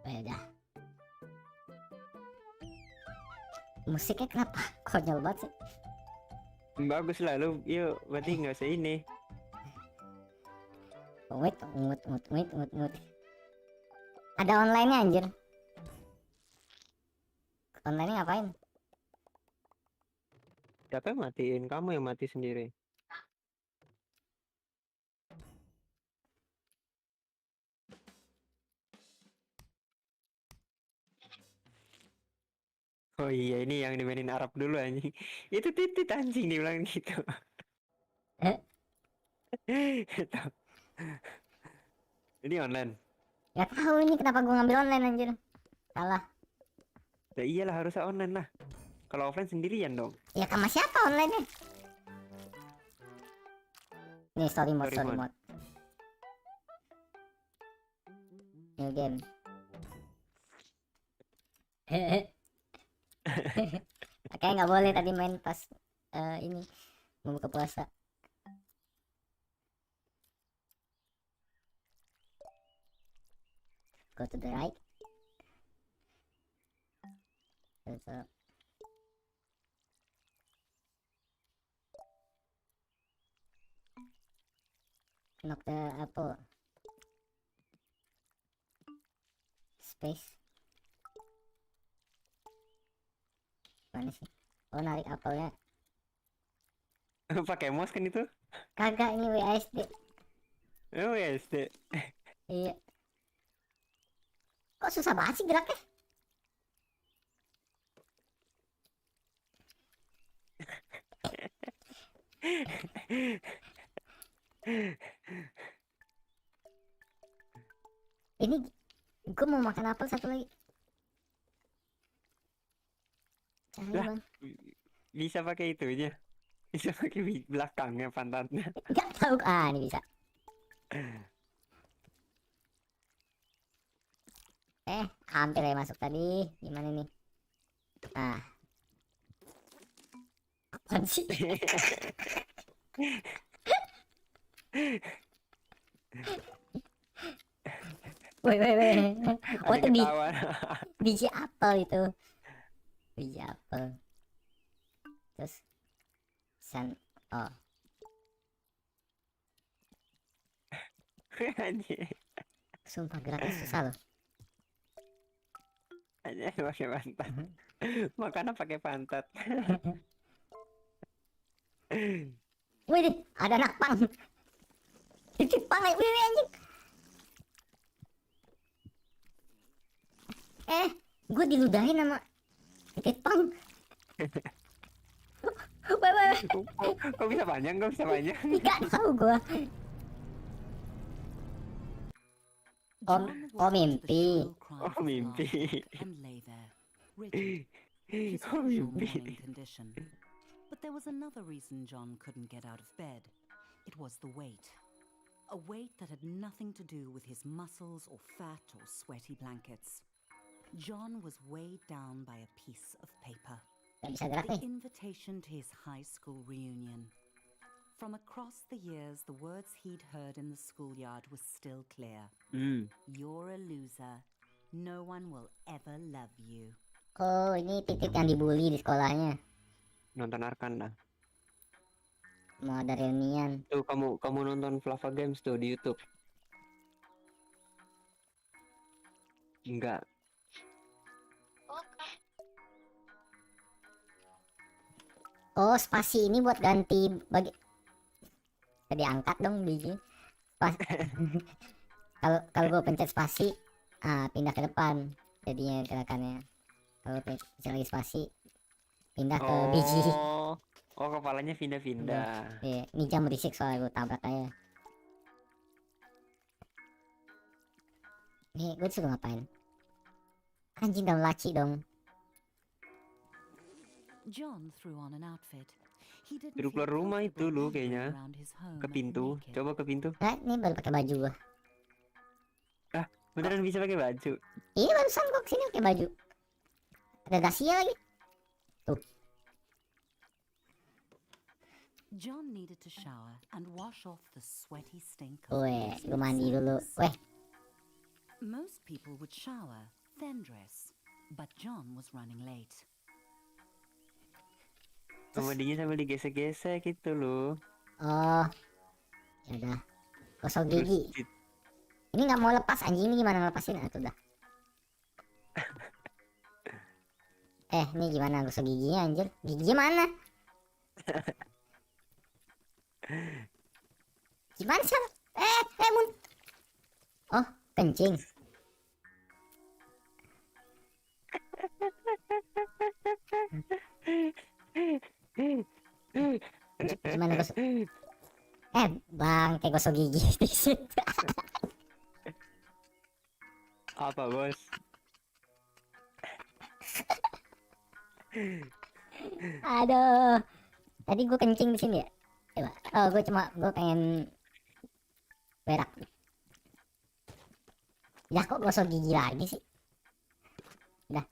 Udah. Musiknya kenapa konyol banget sih? Bagus lah lu, yuk berarti nggak usah ini. Wait. Ada online-nya anjir. Online-nya ngapain? Siapa yang matiin? Kamu yang mati sendiri. Oh iya, ini yang dimainin Arab dulu anjing. Itu titit anjing dibilang gitu. Gitu. Ini online. Gak tahu ini kenapa gua ngambil online anjir. Salah. Ya iyalah harusnya online lah. Kalau offline sendirian dong. Ya sama siapa online-nya? Nih story mode. New game. Kayak nggak boleh tadi main pas ini mau buka puasa. Go to the right. So, knock the apple. Space. Mana sih? Oh narik apelnya. Pakai mouse kan itu? Kagak ini WASD. Oh ya SD. Iya. Kok susah banget sih geraknya? Ini gue mau makan apel satu lagi. Cari Lah, bang. bisa pakai itunya. Bisa pakai belakangnya pantatnya. Gak tahu. Ah ini bisa. Hampir ya masuk tadi. Gimana nih? Nah. Apaan sih? Woi. Oh Ada itu ketawa. biji apel itu. Biji apel. Terus oh. Anjir. Sumpah geraknya susah loh. Anjir pakai pantat. Makanan pakai pantat. Wih deh, ada anak pang. Titik pang wih anjing. Gue diludahin sama titik pang. Wih. Kok bisa panjang? Kok bisa panjang? Gak tahu gue. Oh mimpi. Oh mimpi. Oh mimpi. But there was another reason John couldn't get out of bed. It was the weight. A weight that had nothing to do with his muscles or fat or sweaty blankets. John was weighed down by a piece of paper. Gak bisa gerak The nih. invitation to his high school reunion. From across the years, the words he'd heard in the schoolyard was still clear. You're a loser. No one will ever love you. Oh ini titik yang dibully di sekolahnya. Nonton Arkan lah. Mau ada reunian. Tuh kamu nonton Flava Games tuh di YouTube. Enggak. Oh spasi ini buat ganti bagi. Jadi angkat dong biji. Kalau gue pencet spasi, pindah ke depan. Jadinya gerakannya. Kalau pencet lagi spasi, pindah ke biji. Oh kepalanya pindah-pindah. Iya, ini jam berisik soalnya gue tabrak aja. Nih, gue disuruh ngapain? Anjing dalam laci dong. John threw on an outfit. He didn't Suruh feel keluar rumah itu comfortable lu wandering kayaknya. around his home Ke pintu. naked. Coba ke pintu. Nah, ini baru pakai baju gue. Beneran bisa pakai baju. Ini barusan kok kesini pakai baju. Ada dasinya lagi. Tuh. John needed to shower and wash off the sweaty stink of Weh, losing gue mandi dulu. sense. Weh, Most people would shower, then dress, but John was running late. Komedinya sambil digesek-gesek gitu loh. Oh, ya udah. Gosok Terus gigi. Ini nggak mau lepas anjing, ini gimana lepasin? Tuh dah. Ini gimana gosok giginya anjir? Giginya mana? Gimana sih? Oh, kencing. Gimana gosok? Bang, kayak gosok gigi di situ. apa bos? Aduh. Tadi gue kencing di sini ya. Coba. Oh, gue pengen berak. Ya kok gosok gigi lagi sih? Udah.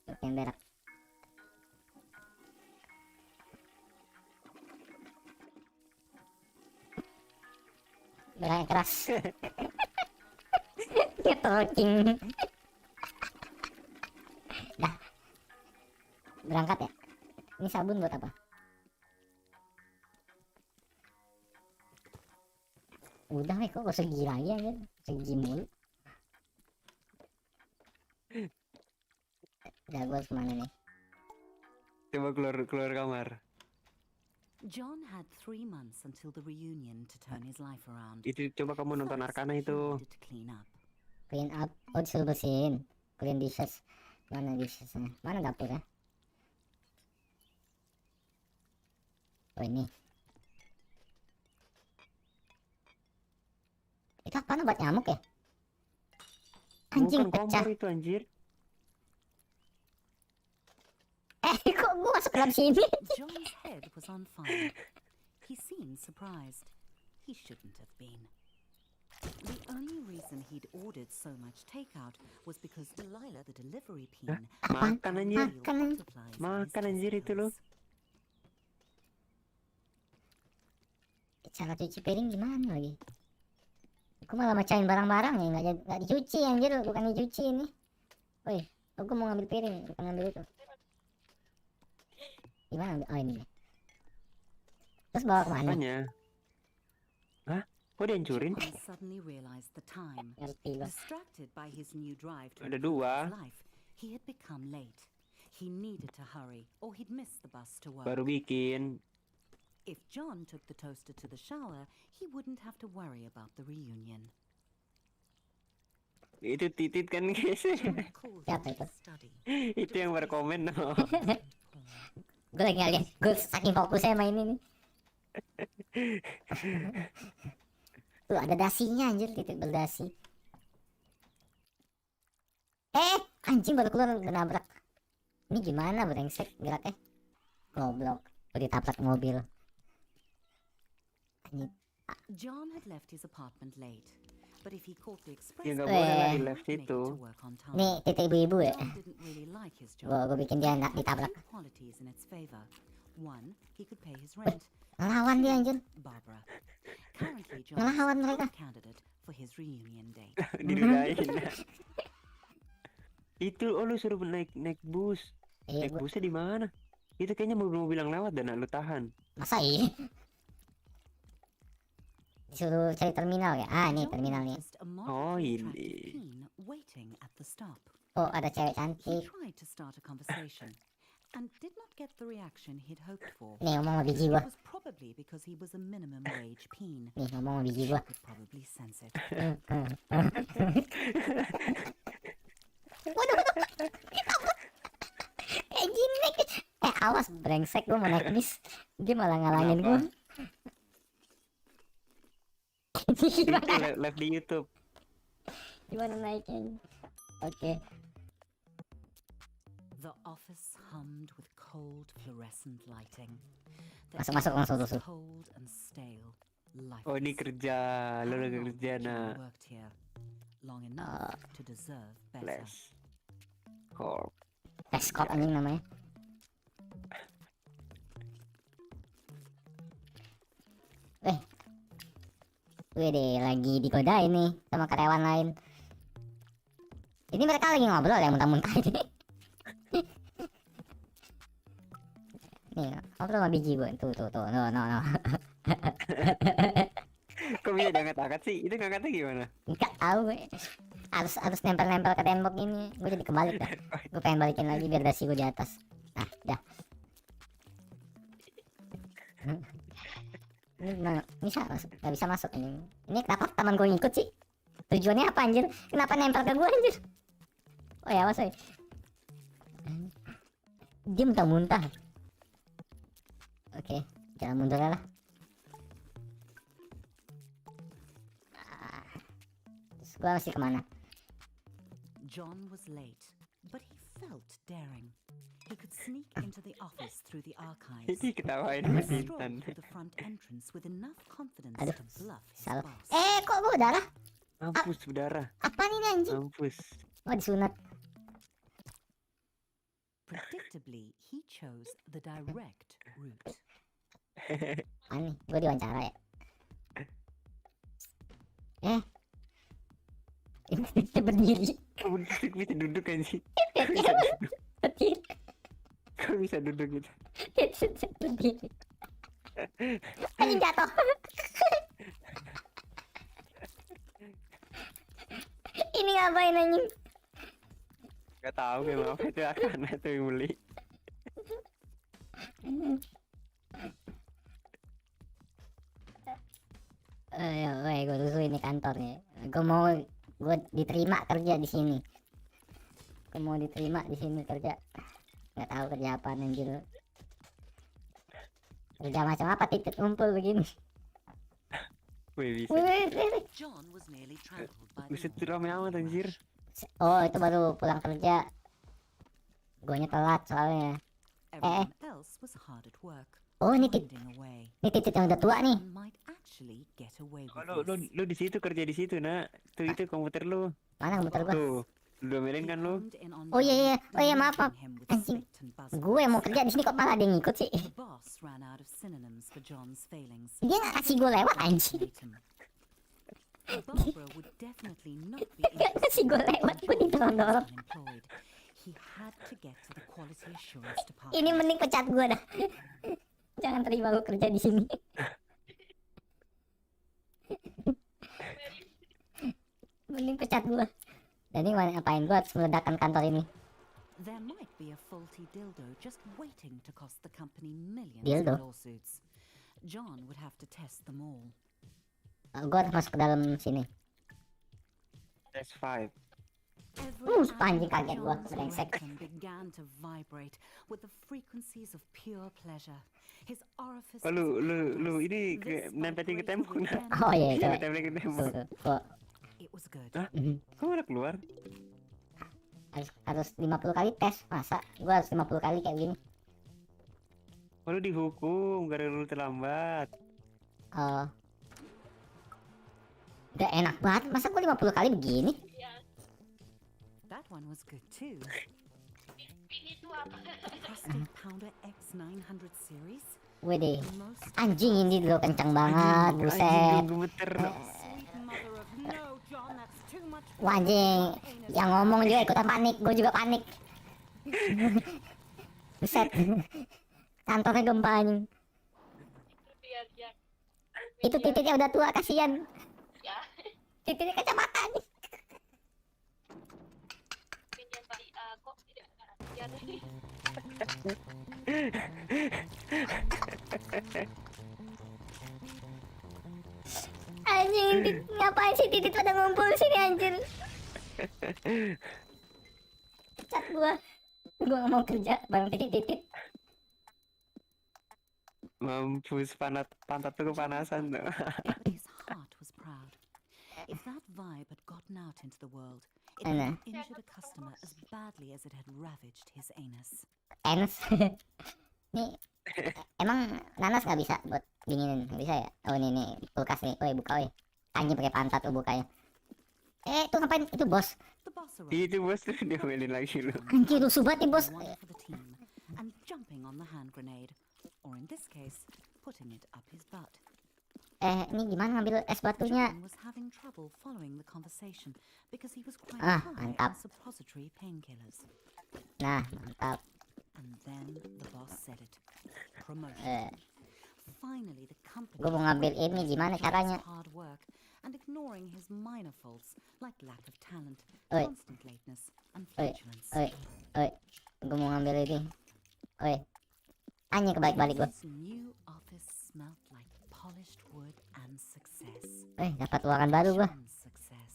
Gue pengen berak. Beraknya keras. Keterking. Dah. Berangkat ya. Ini sabun buat apa? Udah kok gosok gigi lagi ya, gigi mulu. Udah, gue harus kemana nih? Coba keluar kamar. John had 3 months until the reunion to turn his life around. Itu coba kamu nonton First, Arkana he itu. needed to clean up. Clean up. Oh, disuruh bersihin. Clean dishes. Mana dishesnya? Mana dapurnya? Oh, ini. Itu apaan, obat nyamuk ya? Anjing Bukan pecah. kompor itu anjir. Kok gue masuk ke dalam sini? John's head was on fire. He seemed surprised. He shouldn't have been. The only reason he'd ordered so much takeout was because Delilah, the delivery peen, Makan anjir. Makan. Makan anjir itu loh. Cara cuci piring gimana lagi? Aku malah macain barang-barang ya, nggak dicuci anjir, bukan dicuci ini. Woi, aku mau ngambil piring, bukan ngambil itu. Gimana? Oh, ini deh. Terus bawa kemana? Apanya? Hah? Kok dihancurin? John suddenly realized the time. Ngerti gua. Distracted by his new drive to Ada improve dua. his life, he had become late. He needed to hurry, or he'd miss the bus to work. Baru bikin. If John took the toaster to the shower, he wouldn't have to worry about the reunion. Itu titit kan guys. John called Siapa him itu? to study. Itu yang berkomen no. Gue lagi ngeliat, gue saking fokusnya main ini. Tuh ada dasinya anjir, titik berdasi. Anjing baru keluar udah nabrak. Ini gimana brengsek geraknya? Goblok, udah ditabrak mobil. Anjing. John had left his apartment late, but if he caught the express, Ya nggak boleh lah di he'd left make it itu. to work on time. Nih titik ibu-ibu ya. John didn't really like his job. Gue bikin dia nggak It had ditabrak. two qualities in its favor. One, he could pay his rent. Ngelawan dia anjir. Barbara. Currently, John Ngelawan is mereka. a candidate for his reunion date. Diludahin. Itu lu suruh naik bus. Iya, Naik busnya di mana? Itu kayaknya mobil-mobil yang lewat dan lu tahan. masa iya? Disuruh cari terminal ya? Ini John terminalnya. noticed a Oh, moderately ini. attractive teen waiting at the stop. Oh, ada cewek He cantik. tried to start a conversation and did not get the reaction he'd hoped for. Nih ngomong sama biji It gua. was probably because he was a minimum wage peen. Nih ngomong sama biji She gua. could probably sense it. Waduh. Kayak gini. Awas brengsek, gua mau naik bis. Dia malah ngalangin gua. Itu Gimana? live di YouTube. Gimana naiknya? Oke. The office hummed with cold fluorescent lighting. The Masuk, air langsung was masuk. cold and stale, Oh ini lifeless. kerja, lu How lagi long kerja had John nah. worked here? Long enough to deserve better. Les. Corp. Escort anjing namanya. Wih deh, lagi digodain nih sama karyawan lain. Ini mereka lagi ngobrol ya muntah-muntah ini. Nih, ngobrol sama biji gue. Tuh, no. Kok bisa diangkat-angkat sih? Itu ngangkatnya gimana? Enggak tahu gue. Harus nempel-nempel ke tembok ini. Gue jadi kebalik dah. Gue pengen balikin lagi biar dasi gue di atas. Nah, dah. Ini bisa masuk, nggak bisa masuk ini. Ini kenapa teman gue ngikut sih? Tujuannya apa anjir? Kenapa nempel ke gue anjir? Oh ya, awas woy. Dia muntah-muntah. Oke, jalan mundur lah. Terus gue mesti kemana? John was late, but he felt daring. He could sneak into the office through the archives. Ini ketawain and Mas stroll Intan. through the front entrance with enough confidence Aduh, to bluff his salah. boss. Kok gue darah? Mampus berdarah. Apa nih anjing? Mampus. Oh, disunat. Predictably, he chose the direct route. Aneh, gue diwawancara ya. Ini bisa berdiri. Kamu bisa duduk kan sih? Berdiri. Kok bisa duduk gitu? Bisa berdiri. Anjing jatuh. Ini ngapain anjing? Gak tahu kayak apa itu akan itu yang beli. Gue rusuh ini kantornya. Gue diterima kerja di sini. Gue mau diterima di sini kerja. Nggak tahu kerja apa anjir. Kerja macam apa titik ngumpul begini. Wih bisa. Wih. John was nearly trampled by Bisa the rame amat anjir. Oh, itu baru pulang kerja. Guanya telat soalnya. Everyone else was hard at work. Oh, ini grinding away. titik yang udah tua nih. John might actually get away with Oh, this. lu di situ kerja di situ, Nak. Tuh itu komputer lu. Mana komputer gua? Tuh. Lu domelin kan lu? Honed in on Oh iya, John, iya. Maaf. demoting him with Anjing. spit and buzzwords. Gue mau kerja di sini kok malah dia ngikut sih. The boss ran out of synonyms for John's failings. Dia nggak kasih gue lewat anjing. Barbara would definitely not be Nggak kasih gue lewat, gue didorong-dorong. unemployed. He had to get to the quality assurance department. Ini mending pecat gue dah. Jangan terima gue kerja di sini. Mending pecat gue. Dan ini ngapain gue harus meledakkan kantor ini? There might be a faulty dildo just waiting to cost the company millions Dildo? in lawsuits. John would have to test them all. Gue harus masuk ke dalam sini. S5. Anjing kaget gua, John's brengsek. rectum began to vibrate with the frequencies of pure pleasure. His orifice Oh, lu ini kayak nempelin ke tembok, Nak. Oh iya, Iya, coba. nempelin ke Tuh, tembok. tuh. It was good. Hah? Kok malah keluar? Harus 50 kali tes. Masa gue harus 50 kali kayak gini? Oh, lu dihukum karena lu terlambat. Oh. Udah enak banget. Masa gue 50 kali begini? That one was good too. Ini tuh apa? The Crusted Pounder X900 series. Wede. The most Anjing ini dulu kencang banget. Anjing, Buset. gemeter. sweet mother of no, John, that's too much. Wah anjing. Yang ngomong juga ikutan panik. Gue juga panik. Buset. Kantornya gempa anjing. Biar Itu titiknya udah tua. Kasian. ya. Titiknya kacamata nih. Pinjam balik kok tidak biar ini. Anjing. Ngapain sih titik pada ngumpul sini anjir? Pecat gue. Gue gak mau kerja bareng titik-titik. Mampus pantat tuh kepanasan tuh. But his heart was proud. If that vibe had gotten out into the world, it would Ano? have injured a customer as badly as it had ravaged his anus. Enes. Nih. Emang nanas nggak bisa buat dinginin? Nggak bisa ya? Oh ini kulkas nih. Woi buka woi. Anjing pakai pantat tuh bukanya. Tuh ngapain? Itu bos. The boss arrived, Itu bos tuh diomelin lagi lu. Anjir rusuh banget nih bos. one for the team, and jumping on the hand grenade, or in this case, putting it up his butt. Ini gimana ngambil es batunya? John was having trouble following the conversation because he was quite Ah, high mantap. on suppository painkillers. Nah, mantap. And then the boss said it. Promotion. Eh, Finally, the company Gua mau ngambil recognized ini, gimana John's caranya? hard work and ignoring his minor faults like lack of talent, Oi. constant lateness, and Oi, flatulence. oi. Gua mau ngambil ini. Oi. Anjing kebalik-balik gua. His new office smelled like polished wood and success. Dapat ruangan baru gua. John's success.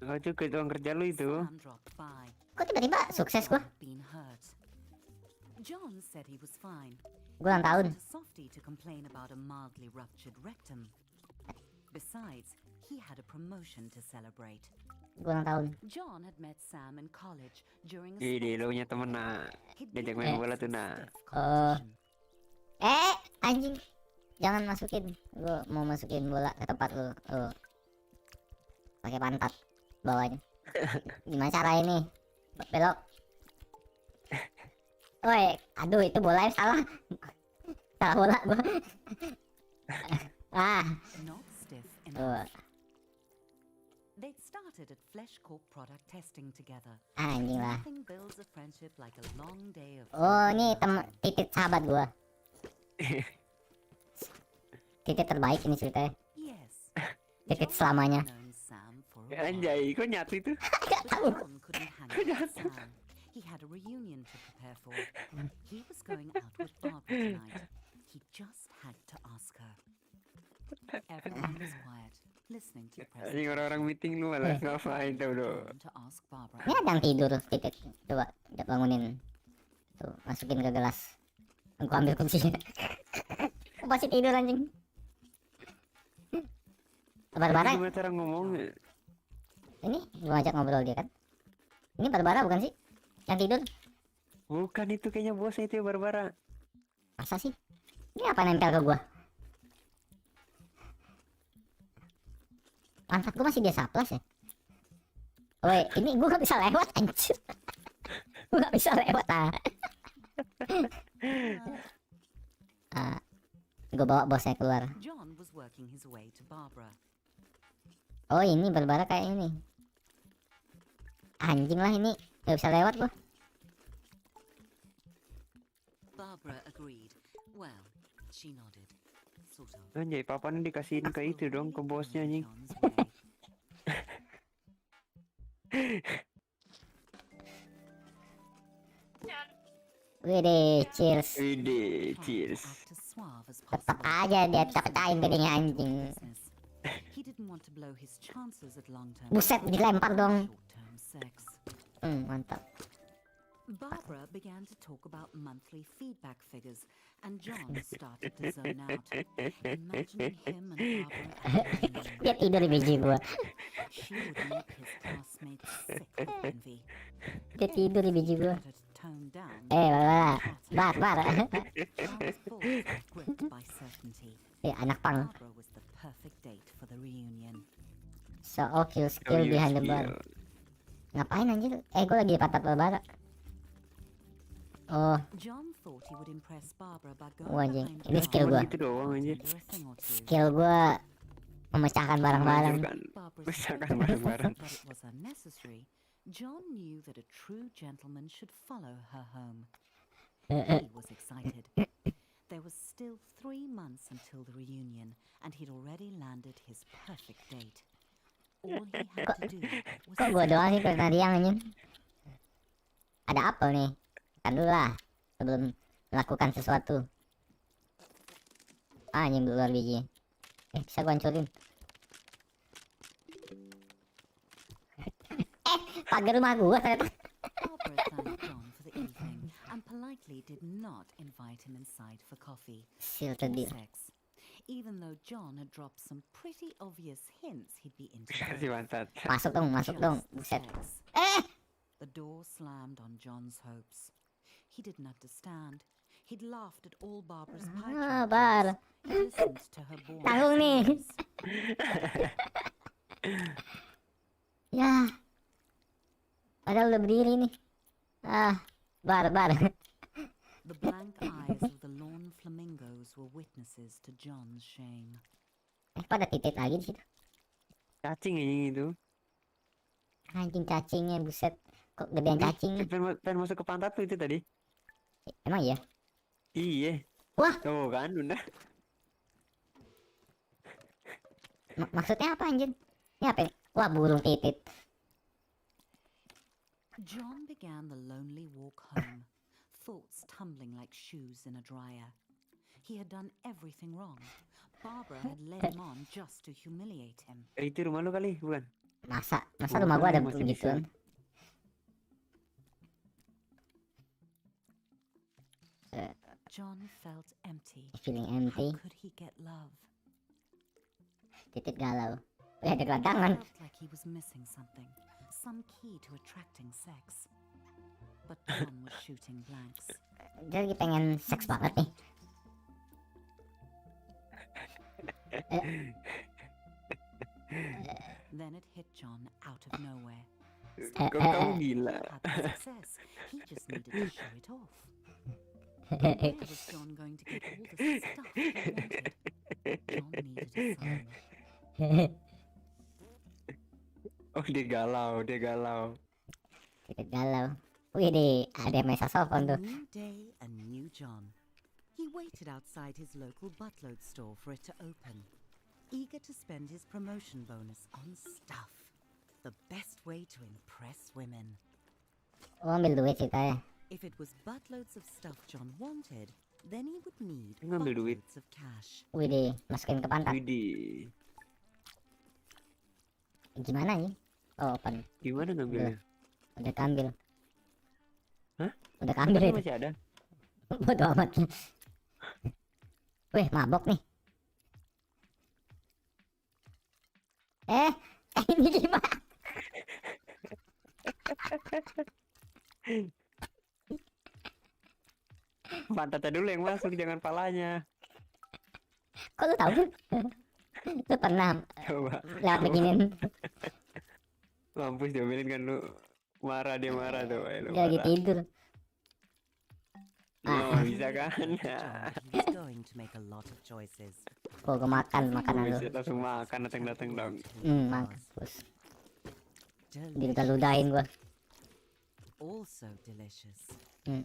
Oh juga uang kerja lu itu. Sam dropped by. Kok tiba-tiba sukses gua? Had been hurt. John said he was fine. Gua ulang tahun. He wasn't a softie to complain about a mildly ruptured rectum. Besides, he had a promotion to celebrate. Gua ulang tahun. John had met Sam in college during a Ide lu sports punya temen nak. He'd Diajak been main in bola some tuh nak. stiff competition. Anjing. Jangan masukin. Gua mau masukin bola ke tempat lu. Pakai pantat bawahnya. Gimana cara ini? Belok. Woi, aduh itu bolanya salah. Salah bola gua. Not stiff Tuh. enough. They'd started at Flesh Corp product testing together. Anjing lah. Nothing builds a friendship like a long day of Oh, ini titik sahabat gua. Titik terbaik ini ceritanya. Yes. Titik John selamanya. had known Sam for a while. Anjay, kok nyatu itu? But John couldn't hang out with Sam. He had a reunion to prepare for. He was going out with Barbara tonight. He just had to ask her. Everyone was quiet, listening to the Anjing presentation. orang-orang meeting lu malah ngapain tuh bro. John to ask Barbara. Ini ada yang tidur titik. Coba bangunin. Tuh, masukin ke gelas. Gua ambil kuncinya. Gua masih tidur anjing. Barbara, Gimana cara ngomongnya? ini gua ajak ngobrol dia kan. Ini Barbara bukan sih? Yang tidur? Bukan itu kayaknya bosnya itu ya Barbara. Masa sih? Ini apa nempel ke gua? Pantat gua masih biasa plus ya? Woi, ini gua gak bisa lewat anjir. Gua gak bisa lewat Gua bawa bosnya keluar. John was working his way to Barbara. Oh ini Barbara kayak ini. Anjing lah ini. Gak bisa lewat gua. Barbara agreed. Well, she nodded. Sort of. Anjay, papan dikasihin ke itu dong, ke bosnya anjing. John's way. Wede, cheers. Ide, Trying to cheers. act as suave as Tetap possible. aja dia pecah-pecahin gedenya anjing. Business. He didn't want to blow his chances at long-term. Buset, dilempar dong. Short-term sex. Mantap. Barbara began to talk about monthly feedback figures, and John started to zone out, imagining him and Barbara at a reunion. Dia tidur di biji gua. She would make his classmates sick with envy. Dia tidur di biji gua. Better to tone down. Bar. John's thoughts were gripped by certainty. Anak pang. Barbara was the perfect date for the reunion. So skill behind the bar. Ngapain anjir? Gua lagi pantat Barbara. Oh, John thought he would impress Barbara by going anjing. behind Ini her skill and gua. Gitu doang anjir. tender a thing or two. Skill gua memecahkan barang-barang. Kan, Barbara Pecahkan said barang-barang. that it was unnecessary. John knew that a true gentleman should follow her home. He was excited. There was still 3 months until the reunion, and he'd already landed his perfect date. All he had to do was Kok gua doang sih karena dia anjing? Ada apel nih. Kan dulu lah sebelum melakukan sesuatu. Anjing keluar biji. Bisa gua hancurin. Pagar rumah gua ternyata. Barbara thanked John for the evening and politely did not invite him inside for coffee Seal or deal. sex, even though John had dropped some pretty obvious hints he'd be into Kasih both. pantat. Masuk dong. Just Buset. sex. The door slammed on John's hopes. He didn't understand. He'd laughed at all Barbara's pie chart Bar. jokes. He listened to her boring Tanggung nih. stories. Ya. Padahal udah berdiri nih. Bar. The blank eyes of the lawn flamingos were witnesses to John's shame. Kok ada titik lagi di situ? Cacing anjing itu. Anjing cacingnya buset. Kok gedean cacingnya? Pengen masuk ke pantat tuh itu tadi. Emang iya? Iya. Wah, Tuh kan udah. maksudnya apa anjir? Ini apa? Wah, burung titit. John began the lonely walk home, thoughts tumbling like shoes in a dryer. He had done everything wrong. Barbara had led him on just to humiliate him. Itu rumah lu kali, bukan? Masa Bukan, rumah gua ada masih begituan? John felt empty. Feeling How empty. could he get love? Titit galau. Ada gelandangan. Felt like he was missing something, some key to attracting sex. But John was shooting blanks. Dia lagi pengen seks banget nih. Then it hit John out of nowhere. Kok kamu gila? Had the success. He just needed to show it off. But where was John going to get all the stuff he wanted? John needed a son. Oh dia galau. Titit galau. Wih deh, ada main saxophone A tuh. new day, a new John. He waited outside his local buttload store for it to open, eager to spend his promotion bonus on stuff. The best way to impress women. Oh, ambil duit ceritanya. If it was buttloads of stuff John wanted, then he would need Ngambil duit. buttloads of cash. Wih deh, masukin ke pantat. Widih. Gimana nih? Oh, open. Gimana ngambilnya? Udah keambil. Hah? Udah keambil Tapi itu. masih ada. Bodoh amat. Wih, mabok nih. Ini gimana? Pantatnya dulu yang masuk, jangan palanya. Kok lu tahu sih? Lu pernah Coba. lewat beginian? Mampus diomelin kan lu. Dia marah tuh. Lu Dia lagi marah. tidur. Oh, bisa kan? John, he was going to make a lot of choices. Oh, gue makan makanan lu. Bisa langsung makan datang dong. Mampus. Delicious. Diludahin gua. Also delicious. How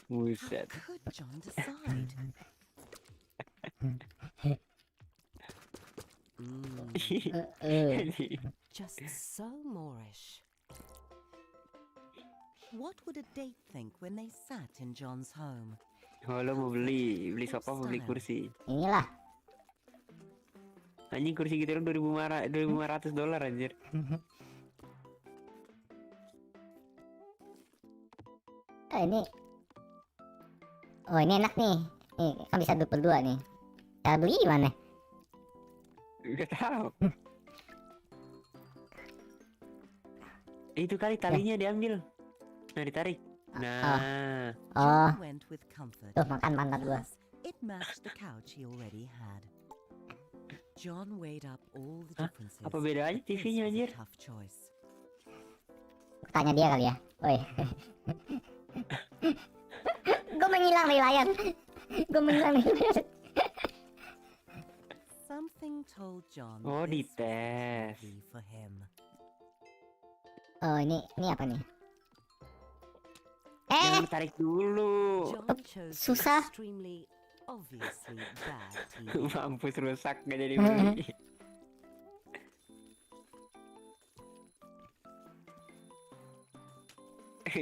Buset. could John decide? Just so Moorish. What would a date think when they sat in John's home? Oh, lo mau beli sofa, mau beli kursi. Inilah. Anjing kursi gitu kan $2.500 anjir. Ini. Oh, ini enak nih. Nih, kan bisa 22 nih. Cara beli gimana? Gak tahu. Itu kali talinya diambil. Nah, ditarik. Nah. Oh, John went with comfort. tuh makan pantat gua. Plus, it matched the couch he already had. John weighed up all the Hah? differences. Apa bedanya but this TV-nya, was a anjir? tough choice. Tanya dia kali ya. Woi. Gue menghilang dari layar. Something told John Oh, this dites. would be for him. Oh, ini apa nih? Jangan tarik dulu. John chose the susah. extremely obviously bad TV. Mampus rusak gak jadi beli.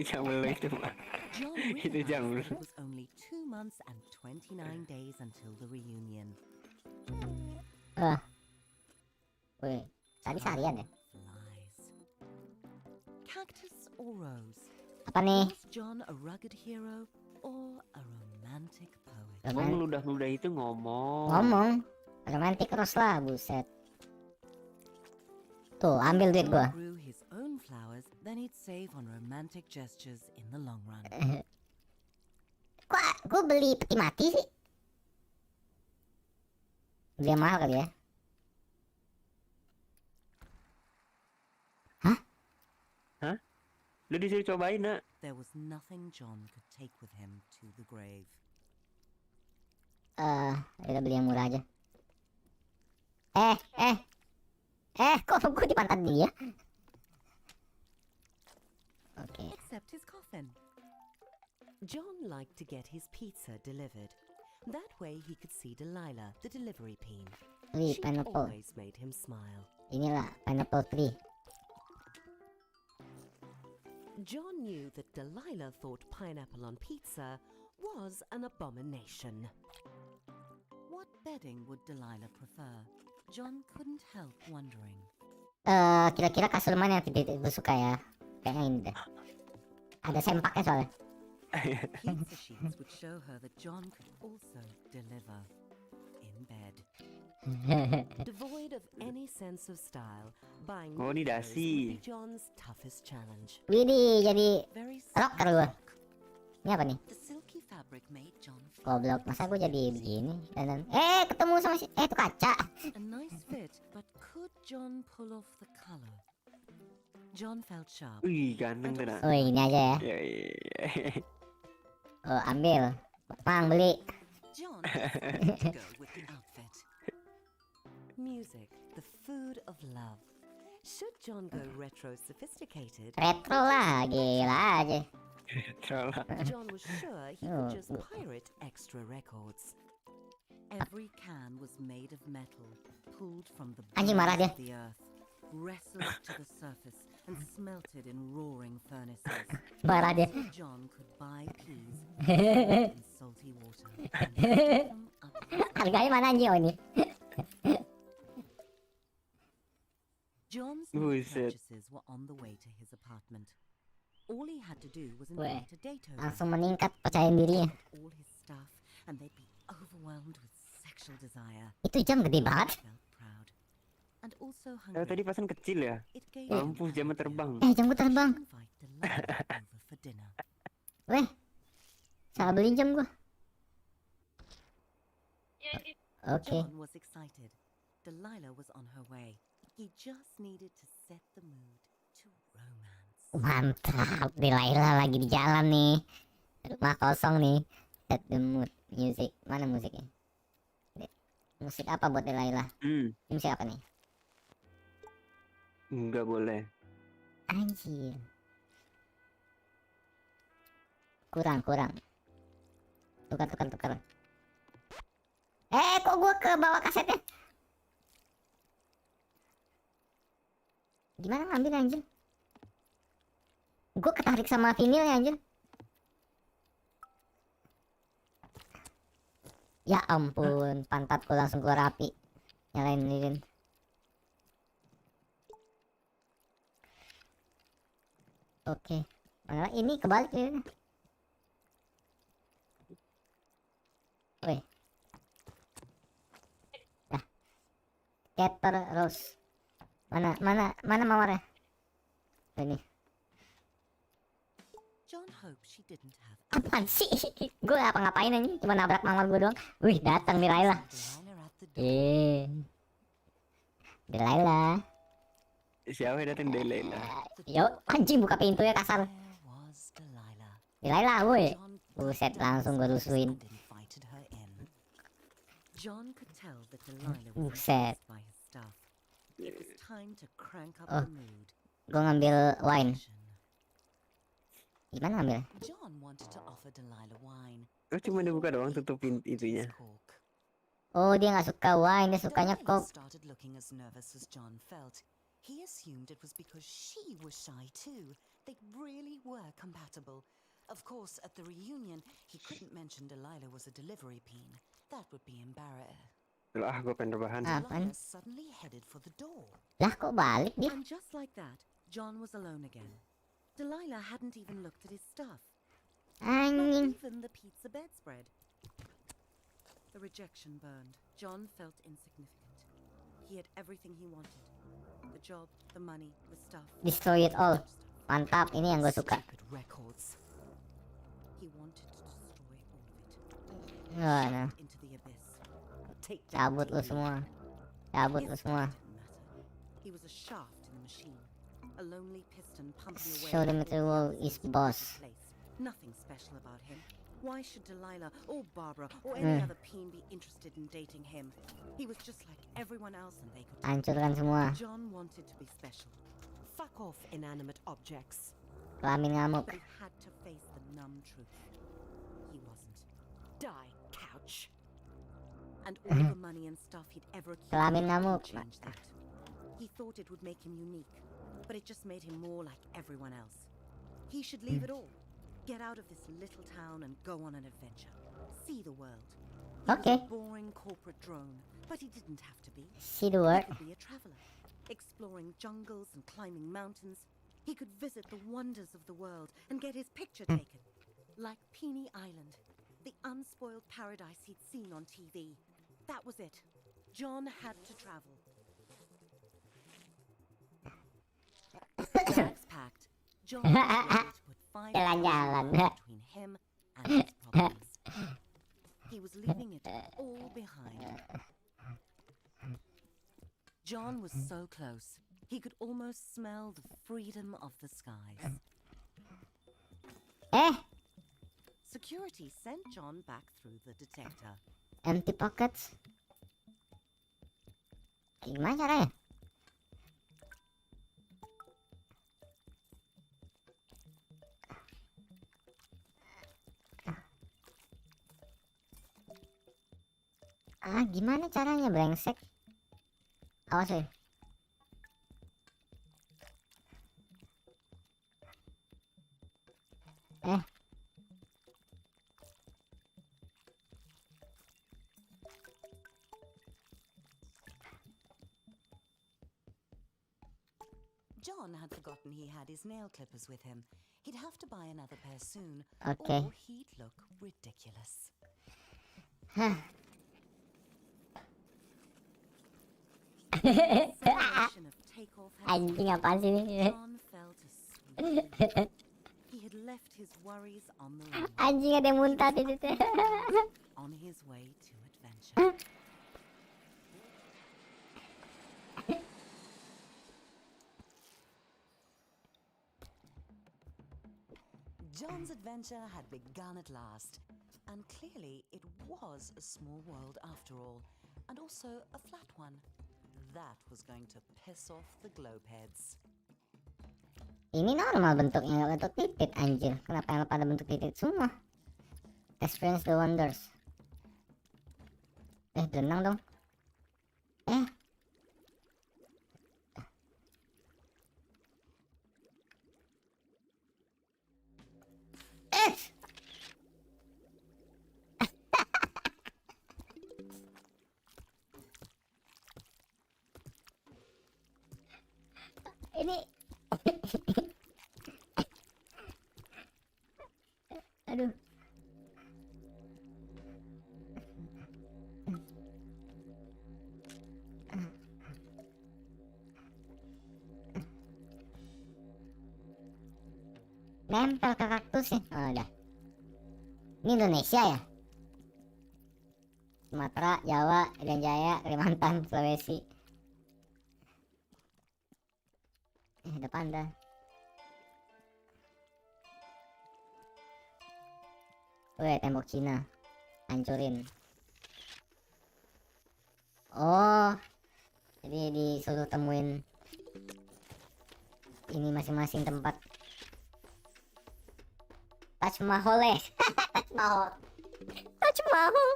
Jambul lo itu mah. John Itu jam realized dulu. it was only 2 months and 29 days until the reunion. Woi, tadi seharian ya? Flies. Cactus or rose? Apa nih? Was John a rugged hero or a romantic poet? Emang ludah itu ngomong. Ngomong. Romantic rose lah, buset. Tuh, ambil duit gua. Grew his own flowers, then he'd save on romantic gestures in the long run. Kok gua beli peti mati sih? Beli yang mahal kali ya? Lu disuruh cobain, nak. There was nothing John could take with him to the grave. Kita beli yang murah aja. Kok gue di pantat dia? Oke. Except his coffin. John liked to get his pizza delivered. That way he could see Delilah, the delivery peen. Wih, She pineapple. always made him smile. Inilah pineapple tree. John knew that Delilah thought pineapple on pizza was an abomination. What bedding would Delilah prefer? John couldn't help wondering. Kira-kira kasur mana yang tidak gue suka ya? Kayaknya ini deh. Ada sempaknya soalnya. Pizza sheets would show her that John could also deliver in bed. Devoid of any sense of style, buying Oh, ini new clothes dasi. would be John's toughest challenge. Widih, jadi Very rocker gua. Ini apa nih? The silky fabric made John feel Goblok, masa gue jadi begini? Dan ketemu sama si itu kaca. a nice fit, but could John pull off the color? John felt sharp. Wih, ganteng tuh nak. Oh, ini aja ya. Ya. Oh, ambil. Mang beli. John decided to go with the outfit. Music, the food of love. Should John go retro sophisticated, Retro lah, gila aja. Salah. John was sure he could just pirate extra records. Every can was made of metal, pulled from the Anjing, marah bowels dia. of the earth, wrestled to the surface, and smelted in roaring furnaces. Marah dia. So John could buy peas in salty water and heat them up. Harganya mana anjing oh ini? John's new Buset. purchases were on the way to his apartment. All he had to do was Weh, invite a date over. langsung meningkat percaya dirinya. All his stuff, and they'd be overwhelmed with sexual desire. Itu jam gede banget. Felt proud, and also Oh, tadi hungry. pasan kecil ya. It gave him Mampus an jamnya idea terbang. Jamku terbang. to invite Delilah over for dinner. Weh, salah beli jam gua. Ya, di Oke. John was excited. Delilah was on her way. He just needed to set the mood to romance. Mantap, Delilah lagi di jalan nih. Rumah kosong nih. Set the mood. Music, mana musiknya? Musik apa buat Delilah? Musik apa nih? Enggak boleh. Anjir. Kurang. Tukar. Kok gua ke bawah kasetnya? Gimana ngambil anjir? Gua ketarik sama vinilnya anjir. Ya ampun, pantatku langsung keluar api. Nyalain lilin. Oke. Mana ini kebalik lilinnya. Weh. Dah. Scatter Rose. Mana mawarnya? Ini. John hoped she didn't have Apaan sih? Gue ngapain aja? Cuma nabrak mawar gue doang. Wih, datang Delilah. Delilah at the door. Delilah. Siapa yang datang Delilah? Yo, anjing buka pintunya kasar. There was Delilah. Delilah, woi. John Buset, busted langsung down gue the stairs rusuin. and invited her in. John could tell that Delilah was Buset. impressed by his stuff. It was time to crank up Oh. the mood. Gue ngambil wine. Action. Gimana ngambil? John wanted to offer Delilah wine. Oh, cuma dibuka doang tutupin itunya. Cork. Oh, dia nggak suka wine, dia sukanya Delilah coke. started looking as nervous as John felt. He assumed it was because she was shy too. They really were compatible. Of course, at the reunion, he couldn't mention Delilah was a delivery peen. That would be embarrassing. Lah, gue pengen rebahan. Apaan? Delilah suddenly headed for the door. Lah, kok balik dia? And just like that, John was alone again. Delilah hadn't even looked at his stuff. Not Anjing. even the pizza bedspread. The rejection burned. John felt insignificant. He had everything he wanted. The job, the money, the stuff. Destroy it all. Mantap, ini yang gue suka. Stupid records. He wanted to destroy all of it. Wah, nah. Into the abyss. Take down Cabut lu TV. semua. Cabut lu His semua. didn't matter. He was a shaft in the machine. A lonely piston pumping away. Show them until the world house is was in boss. place. Nothing special about him. Why should Delilah or Barbara or any other peen be interested in dating him? He was just like everyone else and they could. Hancurkan semua. John wanted to be special. Fuck off, inanimate objects. Kelamin ngamuk. But he had to face the numb truth. He wasn't. Die, couch. And all the money and stuff he'd ever Kelamin accumulated ngamuk. didn't change that. He thought it would make him unique, but it just made him more like everyone else. He should leave it all. Get out of this little town and go on an adventure. See the world. He was Okay. a boring corporate drone, but he didn't have to be. See the He word. could be a traveler, exploring jungles and climbing mountains. He could visit the wonders of the world and get his picture taken. Like Peony Island, the unspoiled paradise he'd seen on TV. That was it. John had to travel. Bags packed, John was ready to put 5 Jalan-jalan. between him and his problems. He was leaving it all behind. John was so close, he could almost smell the freedom of the skies. Security sent John back through the detector. Empty pockets. Gimana caranya? Gimana caranya brengsek? Awas ya. John had forgotten he had his nail clippers with him. He'd have to buy another pair soon, Okay. or he'd look ridiculous. Celebration of takeoff had Anjing apaan sih ini? John felt a sweet. He had left his worries on the runway, Anjing ada yang muntah di situ. on his way to adventure. John's adventure had begun at last, and clearly it was a small world after all, and also a flat one. That was going to piss off the globeheads. Ini normal bentuknya, nggak bentuk titik anjir. Kenapa yang pada bentuk titik semua? Experience the wonders. Berenang dong. Ini aduh. Nempel ke kaktusnya. Oh, udah. Ini Indonesia ya? Sumatera, Jawa, Irian Jaya, Kalimantan, Sulawesi. Ada panda. Weh, tembok Cina. Hancurin. Oh. Jadi disuruh temuin ini masing-masing tempat. Taj Mahal ya. Taj Mahal. Taj Mahal.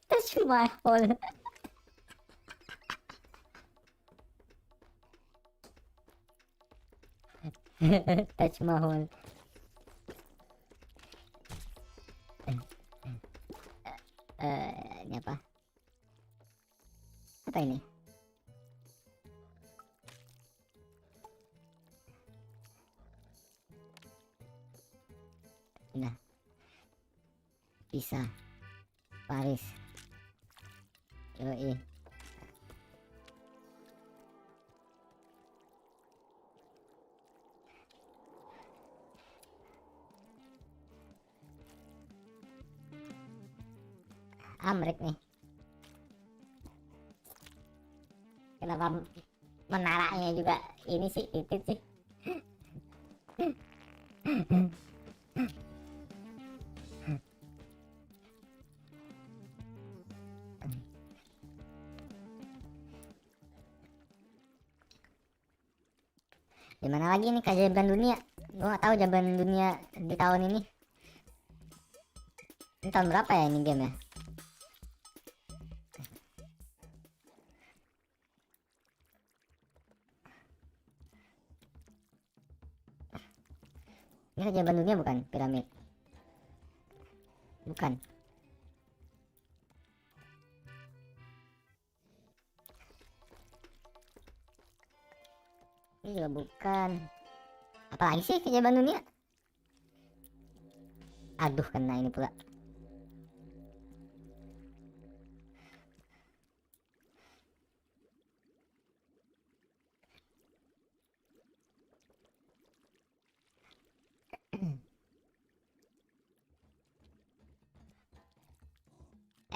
Taj Mahal. Taj Mahal. Ini apa? Apa ini? Nah, bisa Paris. Yoi. Amrik nih. Kenapa menaranya juga ini sih titit sih? lagi nih keajaiban dunia. Gue nggak tahu keajaiban dunia di tahun ini. Ini tahun berapa ya ini game ya? Ini keajaiban dunia bukan? Piramid. Bukan. Ini juga bukan. Apalagi sih keajaiban dunia? Aduh, kena ini pula.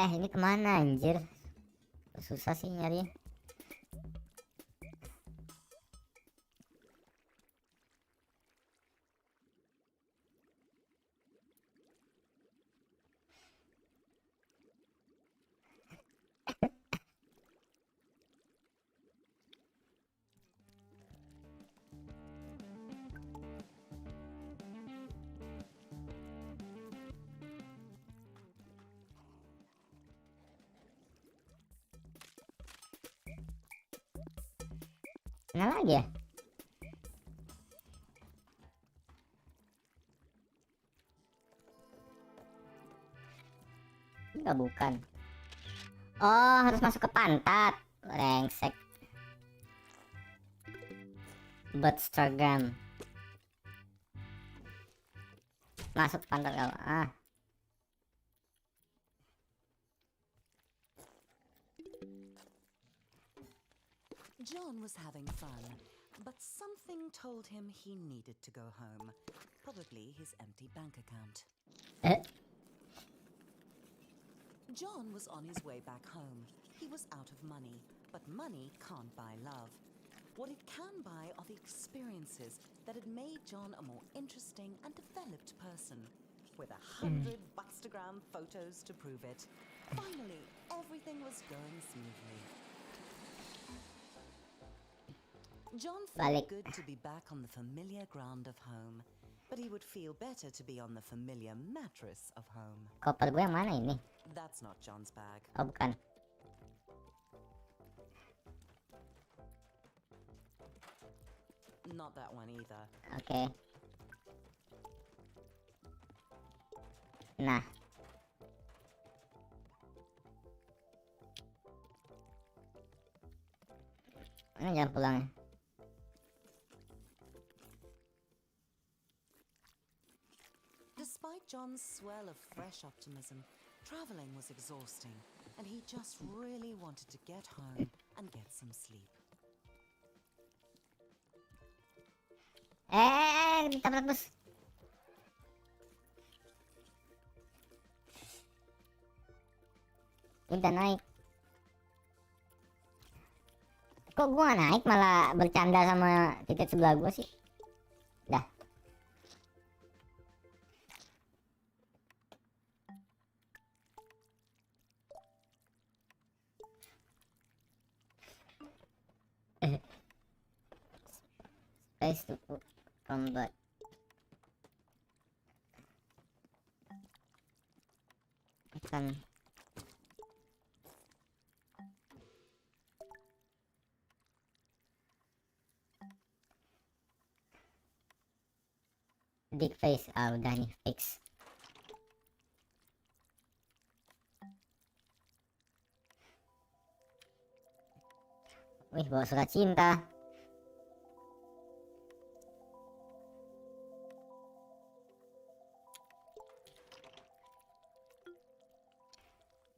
Ini kemana anjir? Susah sih nyari. Mana lagi ya? Enggak, bukan. Oh, harus masuk ke pantat. Rengsek. Bootstragam. Masuk ke pantat kau. John was having fun, but something told him he needed to go home. Probably his empty bank account. John was on his way back home. He was out of money, but money can't buy love. What it can buy are the experiences that had made John a more interesting and developed person, with 100 Buckstagram photos to prove it. Finally, everything was going smoothly. John felt good to be back on the familiar ground of home, but he would feel better to be on the familiar mattress of home. Koper gue yang mana ini? That's not John's bag. Oh, bukan. Not that one either. Oke. Nah. Ini jangan pulang ya. Despite John's swell of fresh optimism, traveling was exhausting, and he just really wanted to get home and get some sleep. Ditabrak bus. Udah naik. Kok gua nggak naik malah bercanda sama titik sebelah gua sih? Dah. Space to combat. Akan Dick face. Udah nih fix. Wih, bawa surat cinta.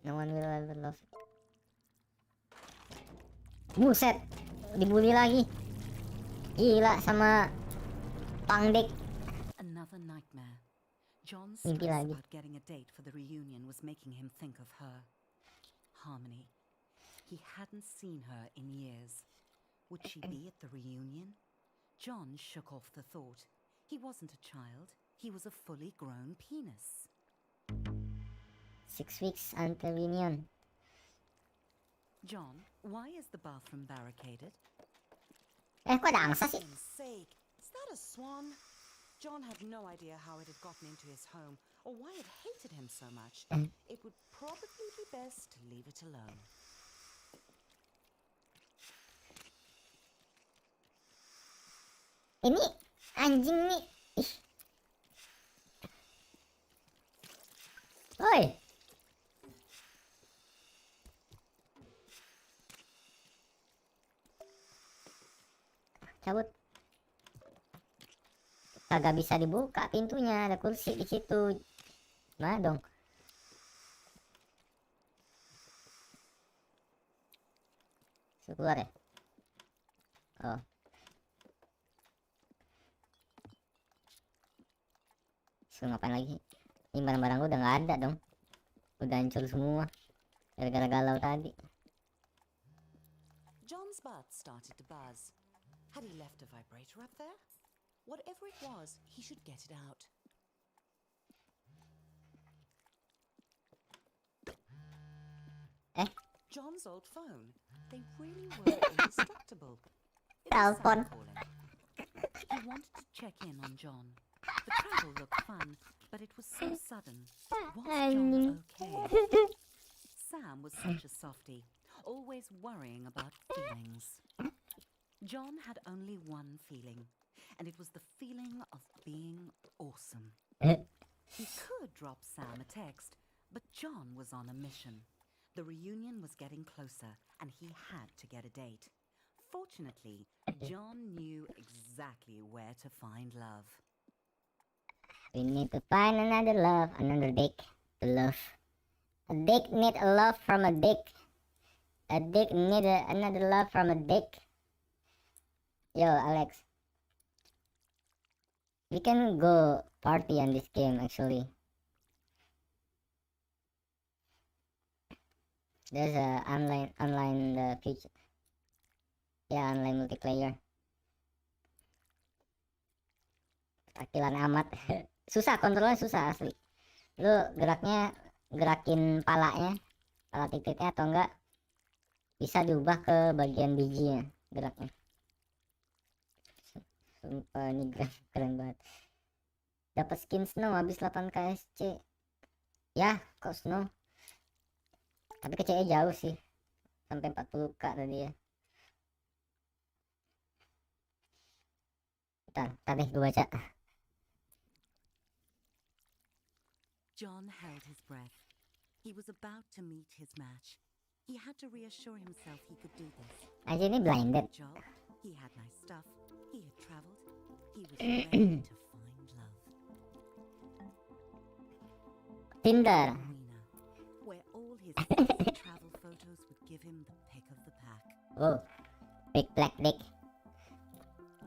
No one will ever love. Buset, dibully lagi. Gila sama pangdek. Another nightmare. John's Mimpi stress lagi. about getting a date for the reunion was making him think of her. Harmony. He hadn't seen her in years. Would she be at the reunion? John shook off the thought. He wasn't a child. He was a fully grown penis. 6 weeks until reunion. John, why is the bathroom barricaded? Kok ada angsa sih? For heaven's sake, is that a swan? John had no idea how it had gotten into his home or why it hated him so much. It would probably be best to leave it alone. Ini anjing nih. Ih. Woi. Cabut. Kagak bisa dibuka pintunya, ada kursi di situ. Mana dong? Keluar ya? Oh. Suruh ngapain lagi? Ini barang-barang gue udah nggak ada dong. Udah hancur semua. Gara-gara galau tadi. John's butt started to buzz. Had he left a vibrator up there? Whatever it was, he should get it out. John's old phone. They really were indestructible. It was Telepon. Sam calling. He wanted to check in on John. The travel looked fun, but it was so sudden. Was John okay? Sam was such a softie, always worrying about feelings. John had only one feeling, and it was the feeling of being awesome. He could drop Sam a text, but John was on a mission. The reunion was getting closer, and he had to get a date. Fortunately, John knew exactly where to find love. We need to find another love, another dick to love. A dick need a love from a dick. A dick need another love from a dick. Yo, Alex. We can go party on this game actually. There's a online the future. Ya, online multiplayer. Takilan amat. Susah, kontrolnya susah asli. Lu gerakin palanya, pala titiknya atau enggak bisa diubah ke bagian bijinya geraknya. Sumpah ini keren banget. Dapat skin snow habis 8 KSC. Ya, kok snow? Tapi kecilnya jauh sih. Sampai 40k tadi ya. Bentar deh gue baca. John held his breath. He was about to meet his match. He had to reassure himself he could do this. Aja ini blinded. Job, he had nice stuff, he had traveled, he was ready to find love. Tinder. Arena, where all his favorite travel photos would give him the pick of the pack. Oh, big black dick.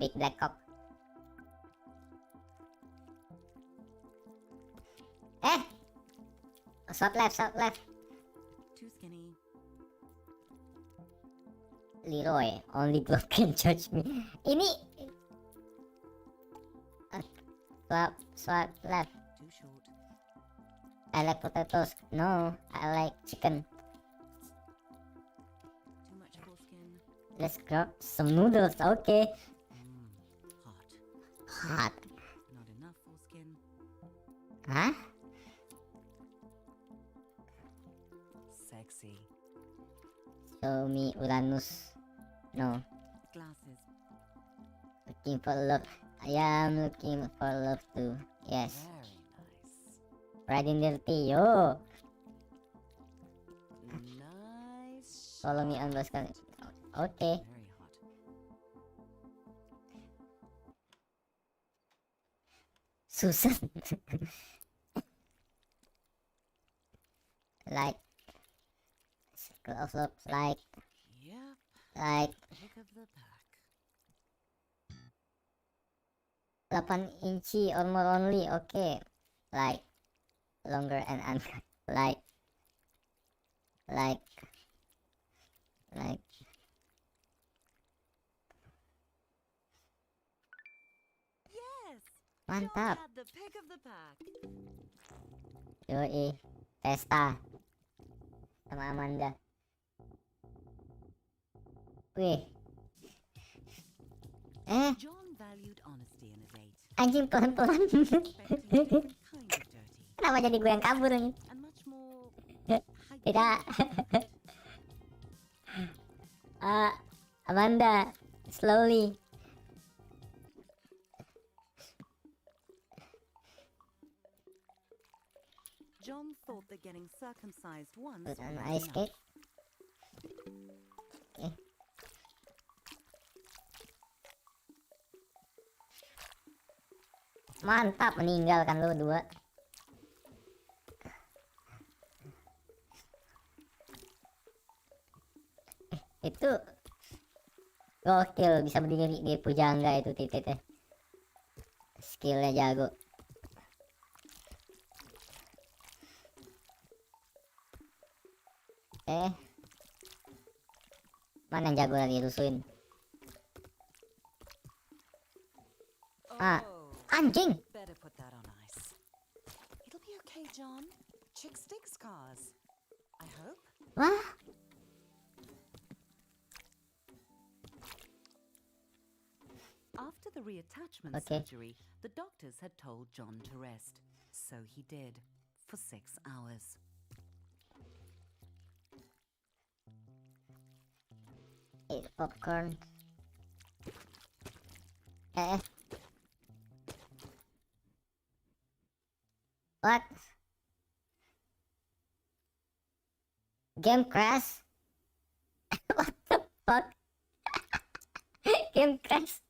Big black cock. Swap left. Too skinny. Leroy, only God can judge me. Ini swap left. Too short. I like potatoes. No, I like chicken. Too much foreskin. Let's grab some noodles. Okay. Hot. Hot. Not enough foreskin. Hah? Sexy. Show me Uranus. No. Glasses. Looking for love. I am looking for love too. Yes. Very nice. Riding dirty. Yo. Nice. Follow me on those guys. Okay. Very hot. Susan. Like. Close looks like. Yep. Like. Pick of the pack. 8 inci or more only. Okay. Like. Longer and uncut. Like. Yes. Mantap. John had the pick of the pack. Yoi. Testa. Sama Amanda. Wih. John valued honesty Anjing pelan-pelan. Expecting to be kind of dirty Kenapa jadi gue yang kabur nih? and much more Tidak. hygienic. Amanda, slowly. John thought that getting circumcised once Put on was ice enough. cake. Oke. Mantap, meninggalkan lu dua. Itu gokil, bisa berdiri di pujangga itu titiknya. Skillnya jago. Mana yang jago lagi rusuhin? Ah, Oh, anjing. better put that on ice. It'll be okay, John. Chick stick scars. I hope. Wah, After the reattachment Okay. surgery, the doctors had told John to rest. So he did, for 6 hours. eat popcorn. What? Game crash? What the fuck? Game crash?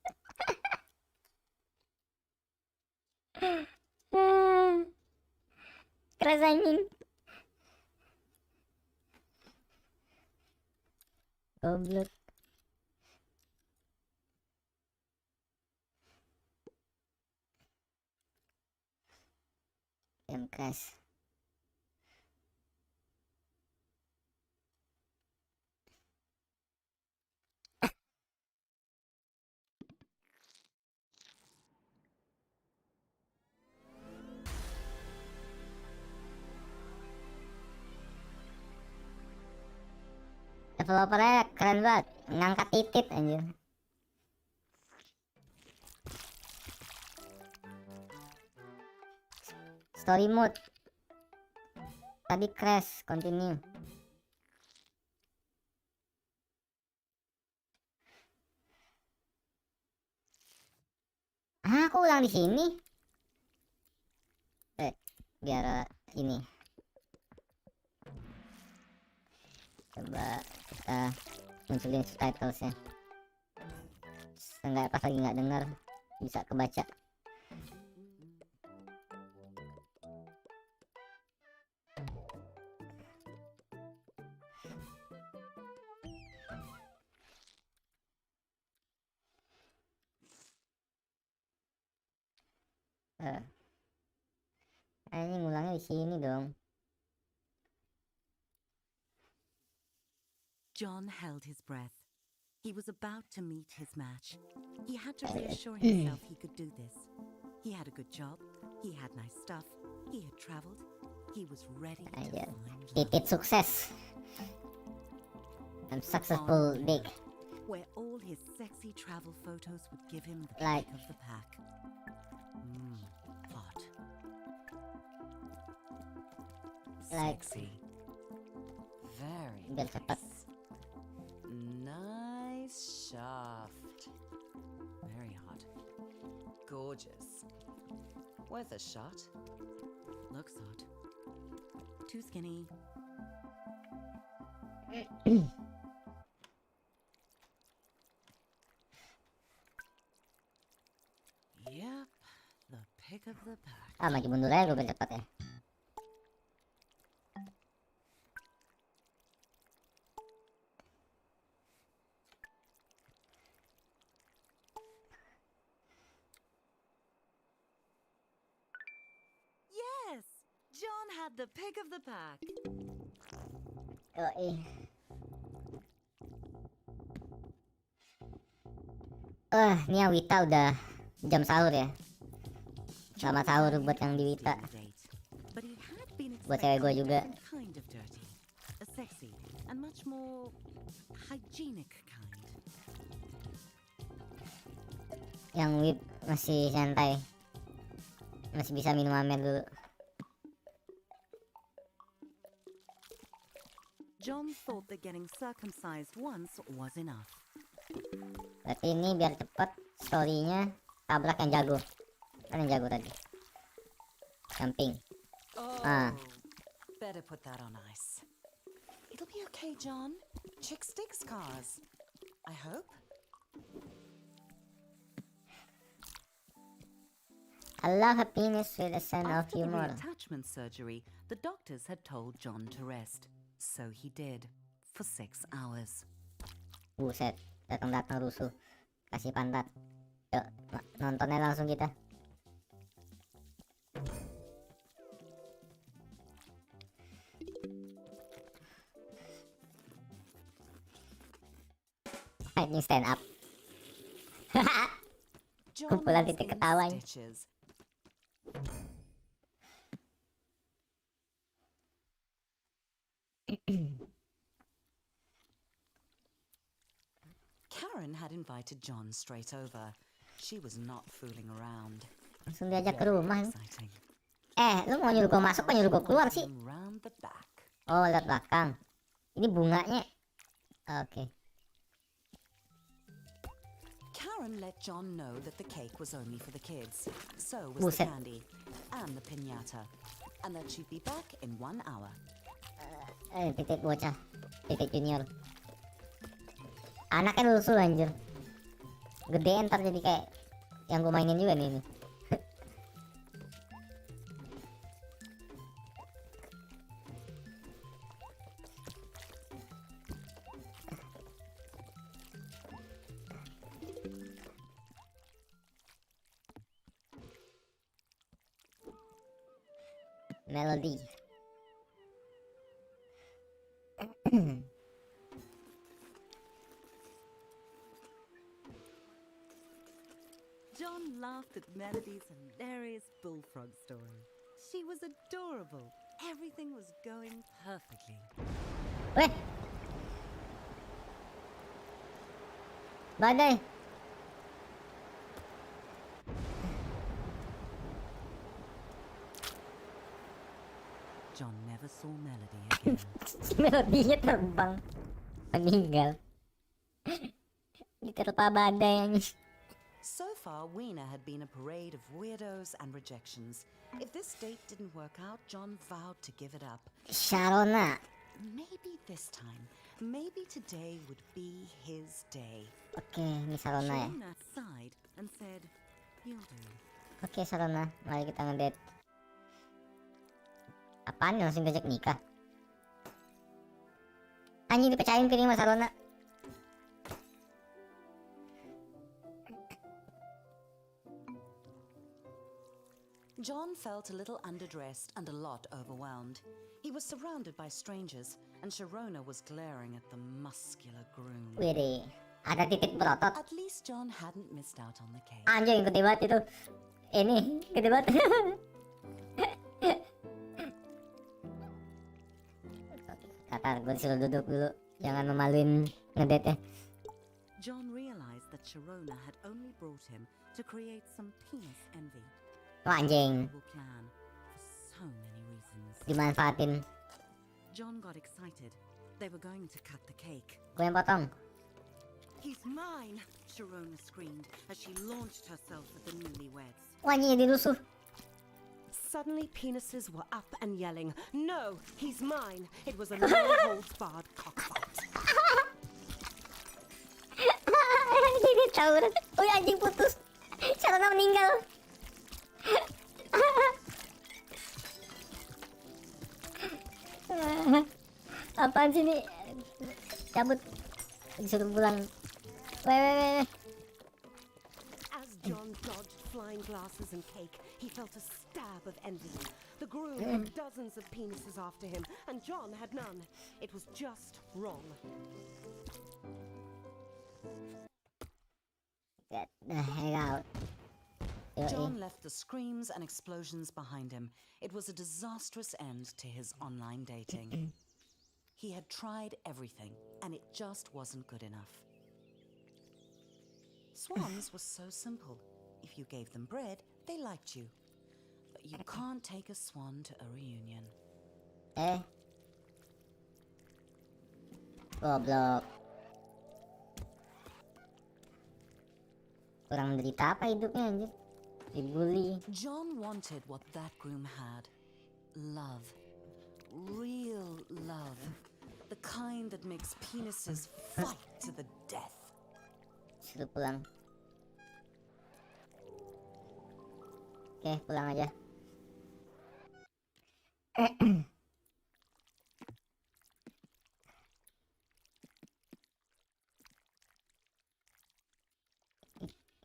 Crash anjing. Goblok. Game crash. Developernya keren banget, ngangkat titit anjir. Story mode. Tadi crash, continue. Aku ulang di sini. Biar ini. Coba kita munculin subtitlesnya. Seenggaknya pas lagi nggak dengar bisa kebaca. Ini ngulangnya di sini dong. John held his breath. He was about to meet his match. He had to reassure himself he could do this. He had a good job. He had nice stuff. He had traveled. He was ready to Aja. find love. Titit sukses. I'm successful dick. Where all his sexy travel photos would give him the Like- pick of the pack. Hot. Like- Sexy. Very Biar cepat. Nice shaft. Very hot. Gorgeous. Worth a shot. Looks hot. Too skinny. Yep, the pick of the pack. Maju mundur aja gue biar cepat ya. Yes! John had the pick of the pack. Yoi. Ini ya Wita udah jam sahur ya. Selamat sahur buat yang di Wita. But he had been Buat cewek gue expecting a juga. different kind of dirty. A sexy and much more hygienic kind. Yang whip masih santai. Masih bisa minum amer dulu. John thought that getting circumcised once was enough. Berarti ini biar cepet story-nya tabrak yang jago. Kan yang jago tadi. Camping. Oh, Ah. better put that on ice. It'll be okay, John. Chicks digs cars. I hope. I love a penis with a sense of After the humor. reattachment surgery, the doctors had told John to rest. So he did, for 6 hours. Buset, datang-datang rusuh. Kasih pantat. Yuk, nontonnya langsung kita. Ini stand up. John Kumpulan was titik in ketawa. stitches. Karen had invited John straight over. She was not fooling around. Langsung diajak ke Very rumah. exciting. Lu mau nyuruh gua masuk, apa nyuruh gua keluar sih? Him round the back. Oh, lihat belakang. Ini bunganya. Oke. Karen let John know that the cake was only for the kids. So was Buset. the candy and the piñata, and that she'd be back in 1 hour. Titik bocah. Titik junior. Anaknya lusuh anjir. Gede ntar jadi kayak yang gue mainin juga nih. Melody. John laughed at Melody's hilarious bullfrog story. She was adorable. Everything was going perfectly. Weh. Badai. John never saw Melody again. Melodinya terbang. Meninggal. Diterpa badai anjing. So far, Weena had been a parade of weirdos and rejections. If this date didn't work out, John vowed to give it up. Sharona. Maybe this time, maybe today would be his day. Oke, ini Sharona ya. Sharona sighed and said, "You'll do." Oke, Sharona, mari kita ngedate. Apaan langsung diajak nikah? Anjing dipecahin piring sama Sharona. John felt a little underdressed and a lot overwhelmed. He was surrounded by strangers, and Sharona was glaring at the muscular groom. Wih, ada titik berotot. At least John hadn't missed out on the cake. Anjing gede banget itu. Ini gede banget. Kata gue disuruh duduk dulu. Jangan memaluin ngedate ya. John realized that Sharona had only brought him to create some penis envy. Oh, anjing. Terrible plan for so many reasons. Dimanfaatin. John got excited. They were going to cut the cake. Gue yang potong. "He's mine!" Sharona screamed as she launched herself at the newlyweds. Wah, anjing jadi rusuh. Suddenly, penises were up and yelling, "No, he's mine!" It was a no-holds-barred cockfight. Jadi tawuran. Wih, anjing putus. Sharona meninggal. Apaan sih ini? Cabut. Disuruh pulang. Weh. As John dodged flying glasses and cake, he felt a stab of envy. The groom had dozens of penises after him, and John had none. It was just wrong. Get the heck out. John left the screams and explosions behind him. It was a disastrous end to his online dating. He had tried everything, and it just wasn't good enough. Swans was so simple. If you gave them bread, they liked you. you can't take a swan to a reunion. Goblok. Kurang menderita apa hidupnya anjir? Dibully. John wanted what that groom had. Love. Real love. The kind that makes penises fight to the death. Suruh pulang. Oke, pulang aja.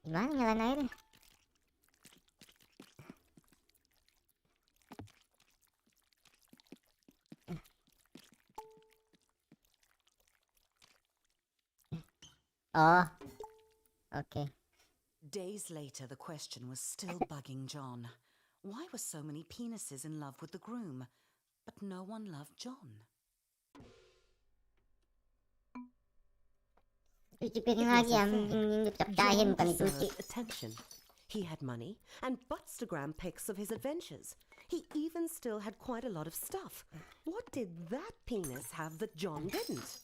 Gimana nyalain airnya? Oh, okay. Days later, the question was still bugging John. Why were so many penises in love with the groom, but no one loved John? Cuci piring lagi ya, dipecahin bukan dicuci. deserved attention. He had money and Butstagram pics of his adventures. He even still had quite a lot of stuff. What did that penis have that John didn't?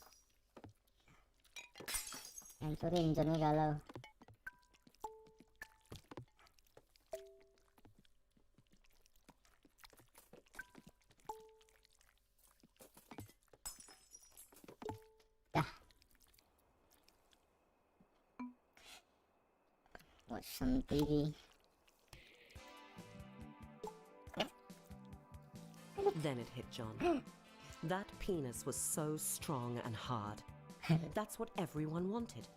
Hancurin, Johnnya galau. Dah. Watch some TV. Then it hit John. That penis was so strong and hard. That's what everyone wanted.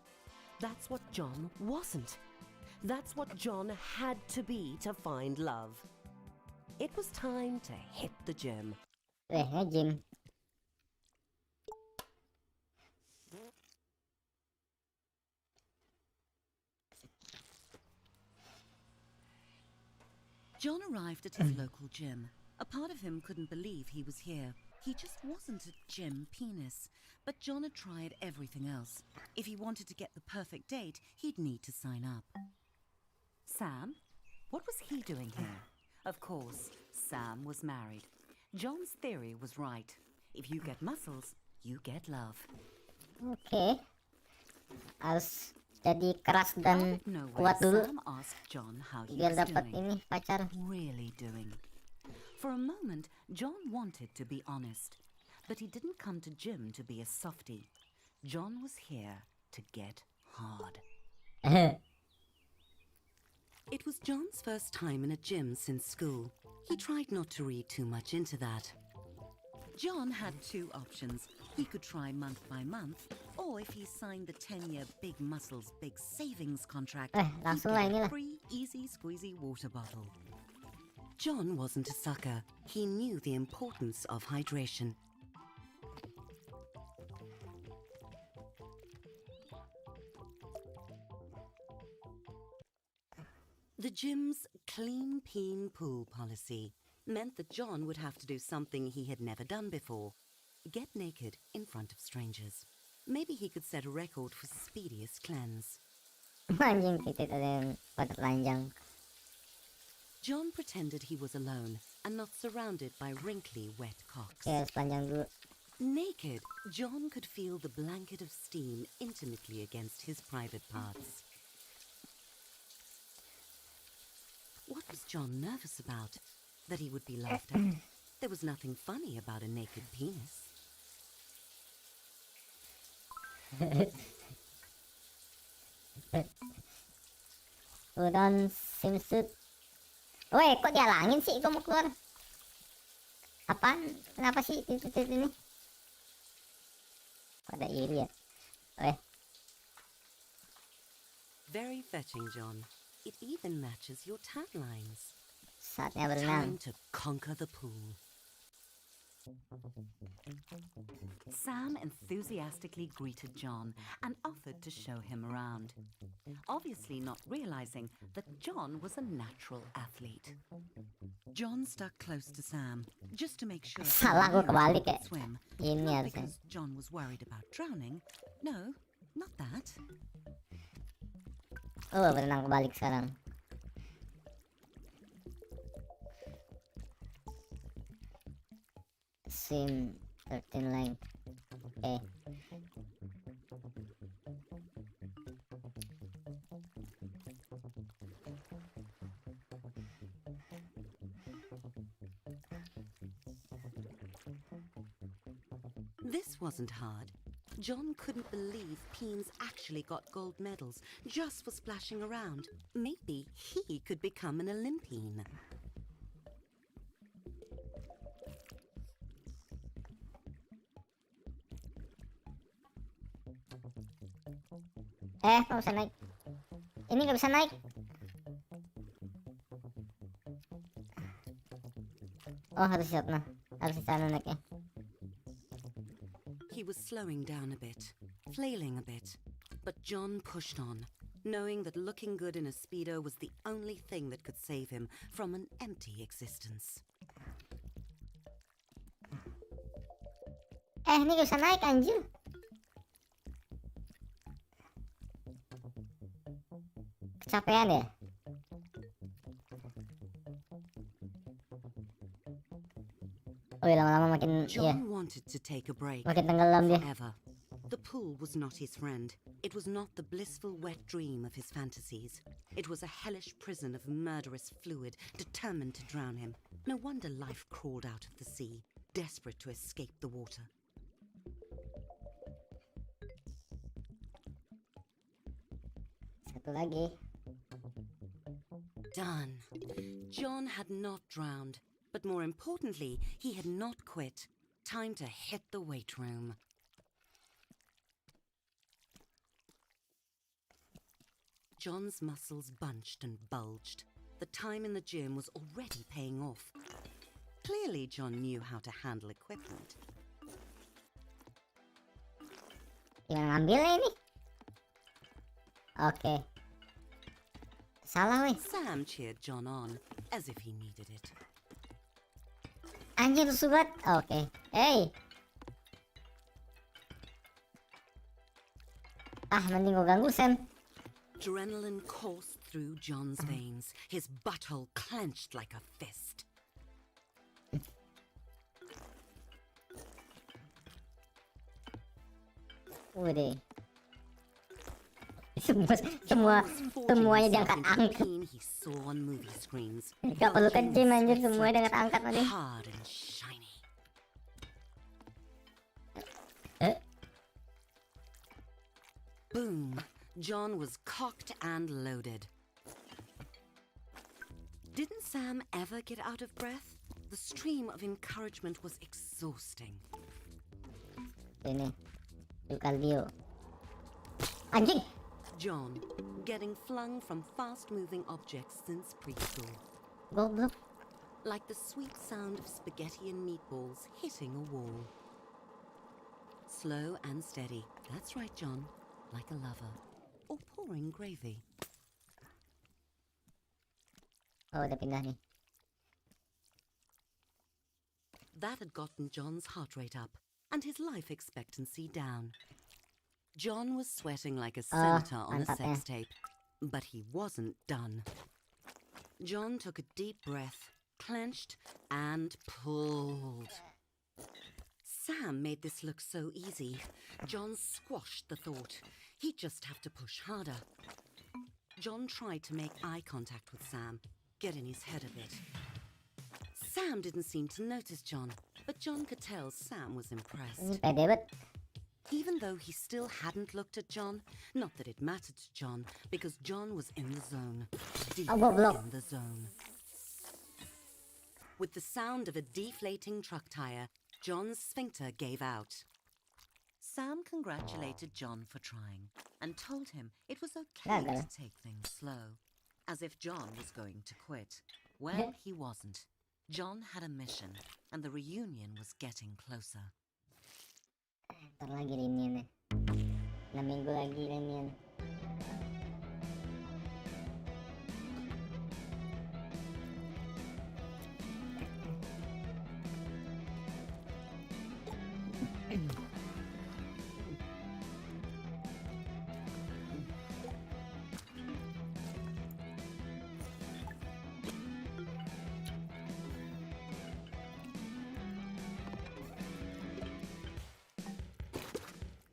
That's what John wasn't. That's what John had to be to find love. It was time to hit the gym. Gym. John arrived at his local gym. A part of him couldn't believe he was here. He just wasn't a gym penis. But John had tried everything else. If he wanted to get the perfect date, he'd need to sign up. Sam? What was he doing here? Of course, Sam was married. John's theory was right. If you get muscles, you get love. Oke. Harus jadi keras dan Out of nowhere, kuat dulu Sam asked John how he biar was dapat doing. ini pacar. Really doing. For a moment, John wanted to be honest. But he didn't come to gym to be a softie. John was here to get hard. It was John's first time in a gym since school. He tried not to read too much into that. John had two options. He could try month by month, or if he signed the 10-year Big Muscles Big Savings contract, he'd langsung lah get a inilah. free easy squeezy water bottle. John wasn't a sucker. He knew the importance of hydration. The gym's clean peen pool policy meant that John would have to do something he had never done before. Get naked in front of strangers. Maybe he could set a record for speediest cleanse. Anjing titik ada yang pada telanjang. John pretended he was alone and not surrounded by wrinkly, wet cocks. Oke, harus panjang dulu. Naked, John could feel the blanket of steam intimately against his private parts. What was John nervous about? That he would be laughed at? There was nothing funny about a naked penis. Put on swimsuit. Woi, kok dihalangin sih? Gue mau keluar. Apaan? Kenapa sih titik-titik ini? Kok ada iri ya? Weh, Very fetching, John. It even matches your tan lines. saatnya berenang. Time to conquer the pool. Sam enthusiastically greeted John and offered to show him around, obviously not realizing that John was a natural athlete. John stuck close to Sam just to make sure Salah, he gua knew kebalik he ya. could swim. Ini Not harusnya. because John was worried about drowning. No, not that. Oh, berenang kebalik sekarang. swim 13 length. Okay. This wasn't hard. John couldn't believe Peens actually got gold medals just for splashing around. Maybe he could become an Olympian. Kok bisa naik? Ini nggak bisa naik. Oh, harus siap nah. Harus di sana naiknya. He was slowing down a bit, flailing a bit. But John pushed on, knowing that looking good in a Speedo was the only thing that could save him from an empty existence. Ini nggak bisa naik anjir. Kecapean ya? Oh iya, lama-lama makin John wanted to take a break. makin tenggelam dia. Forever. The pool was not his friend. It was not the blissful wet dream of his fantasies. It was a hellish prison of murderous fluid determined to drown him. No wonder life crawled out of the sea, desperate to escape the water. Satu lagi. Done. John had not drowned, but more importantly, he had not quit. Time to hit the weight room. John's muscles bunched and bulged. The time in the gym was already paying off. Clearly, John knew how to handle equipment. Gimana ngambilnya ini? Oke. Salah weh. Sam cheered John on, as if he needed it. Anjir rusuh banget. Oke. Hey. Mending gue ganggu Sam. Adrenaline coursed through John's veins, his butthole clenched like a fist. Udah. Semuanya diangkat-angkat. He saw on movie screens. Gak perlu ke gym anjir, semuanya diangkat-angkat tadi. Hard and shiny. Boom. John was cocked and loaded. Didn't Sam ever get out of breath? The stream of encouragement was exhausting. Ini. Cardio. Anjing. John, getting flung from fast-moving objects since preschool. Goblok. Like the sweet sound of spaghetti and meatballs hitting a wall. Slow and steady. That's right, John. Like a lover. Or pouring gravy. Oh, udah pindah nih. That had gotten John's heart rate up and his life expectancy down. John was sweating like a senator on a mantap ya. sex tape, but he wasn't done. John took a deep breath, clenched, and pulled. Sam made this look so easy. John squashed the thought. He'd just have to push harder. John tried to make eye contact with Sam, get in his head a bit. Sam didn't seem to notice John, but John could tell Sam was impressed. Ini pede banget. Even though he still hadn't looked at John, not that it mattered to John, because John was in the zone. Deep goblok. in the zone. With the sound of a deflating truck tire, John's sphincter gave out. Sam congratulated John for trying and told him it was okay to take things slow, as if John was going to quit. Well, he wasn't. John had a mission, and the reunion was getting closer. Ntar lagi reunian ya. 6 minggu lagi reunian.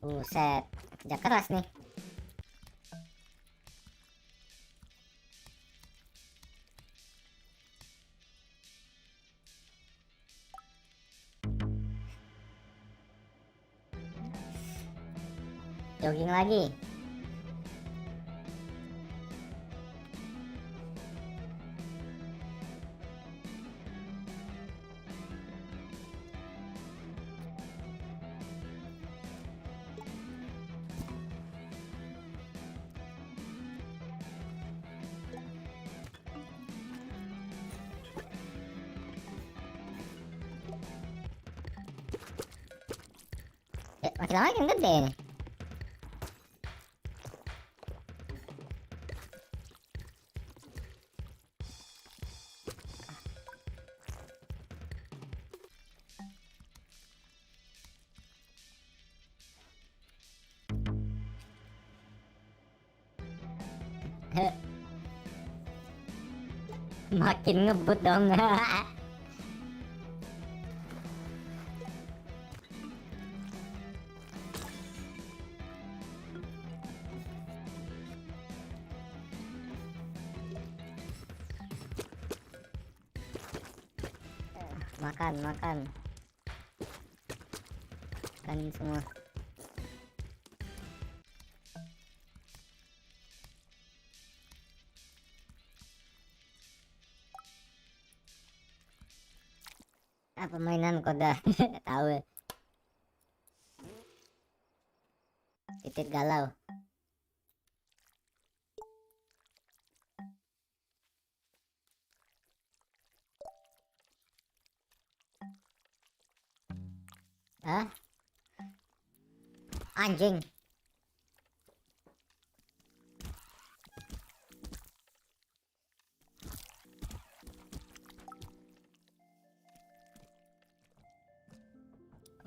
Buset, kerja keras nih. Jogging lagi. Makin lama makin gede nih. Makin ngebut dong. Makan makan semua. Permainan koda. Tahu ya. Titit galau. Hah? Anjing.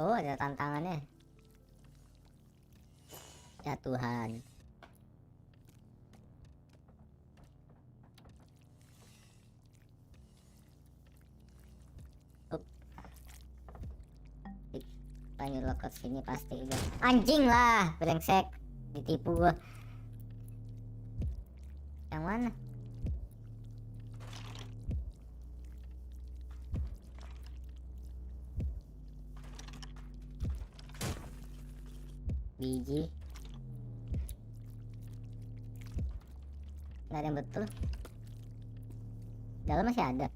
Oh, ada tantangannya. Ya Tuhan. Nyuruh ke sini pasti udah. Anjing lah, brengsek. Ditipu gua. Yang mana? Biji. Nggak ada yang betul. Dalam masih ada.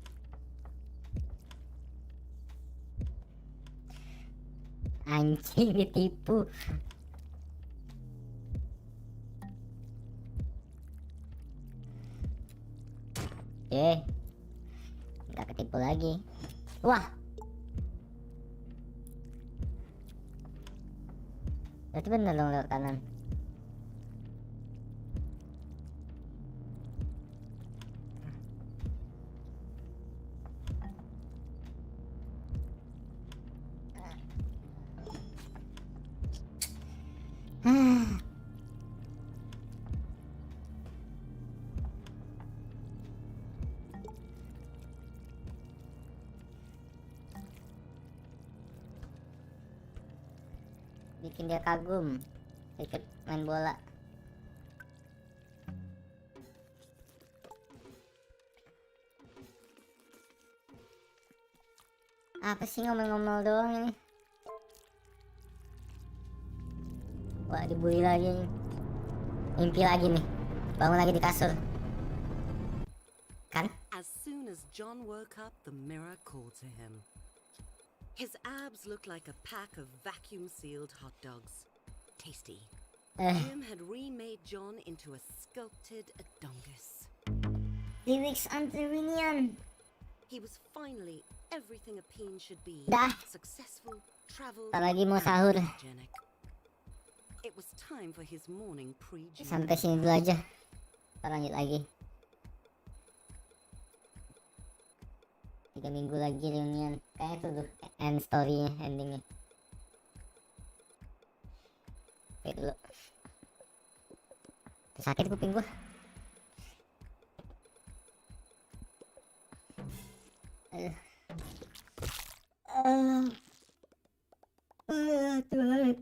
Anjing ditipu. Nggak ketipu lagi. Wah, berarti bener dong lewat kanan. Bikin dia kagum ikut main bola. Apa sih ngomel-ngomel doang ini? Wah, dibully lagi nih. Mimpi lagi nih. Bangun lagi di kasur. Kan? As soon as John woke up, the mirror called to him. His abs looked like a pack of vacuum-sealed hot dogs. Tasty. Jim had remade John into a sculpted Adongus. 3 weeks until reunion. He was finally everything a peen should be. Dah. Successful, traveled, Tak lagi mau sahur. photogenic. It was time for his morning pre-gym. Sampai sini dulu aja. Kita lanjut lagi. 3 minggu lagi reunion. Kayaknya itu tuh end story-nya, endingnya. Oke dulu. Sakit kuping gua. Tuhan.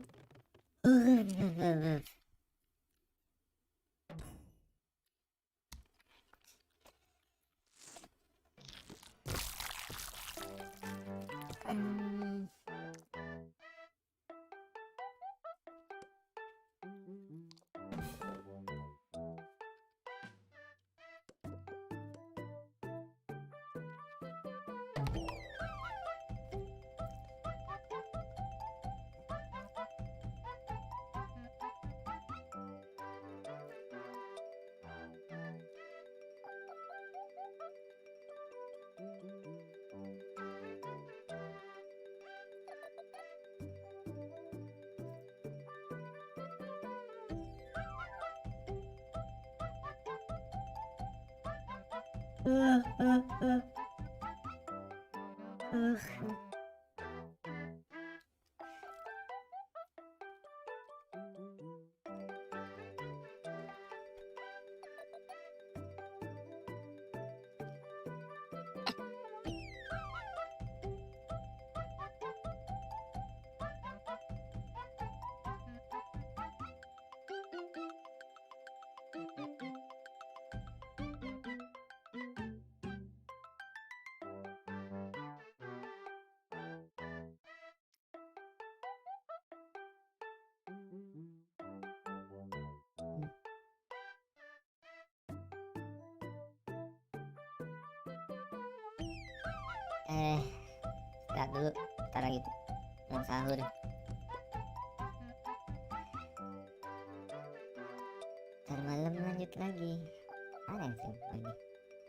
Start dulu, ntar lagi mau sahur. Ntar malam lanjut lagi. Mana yang sih lagi?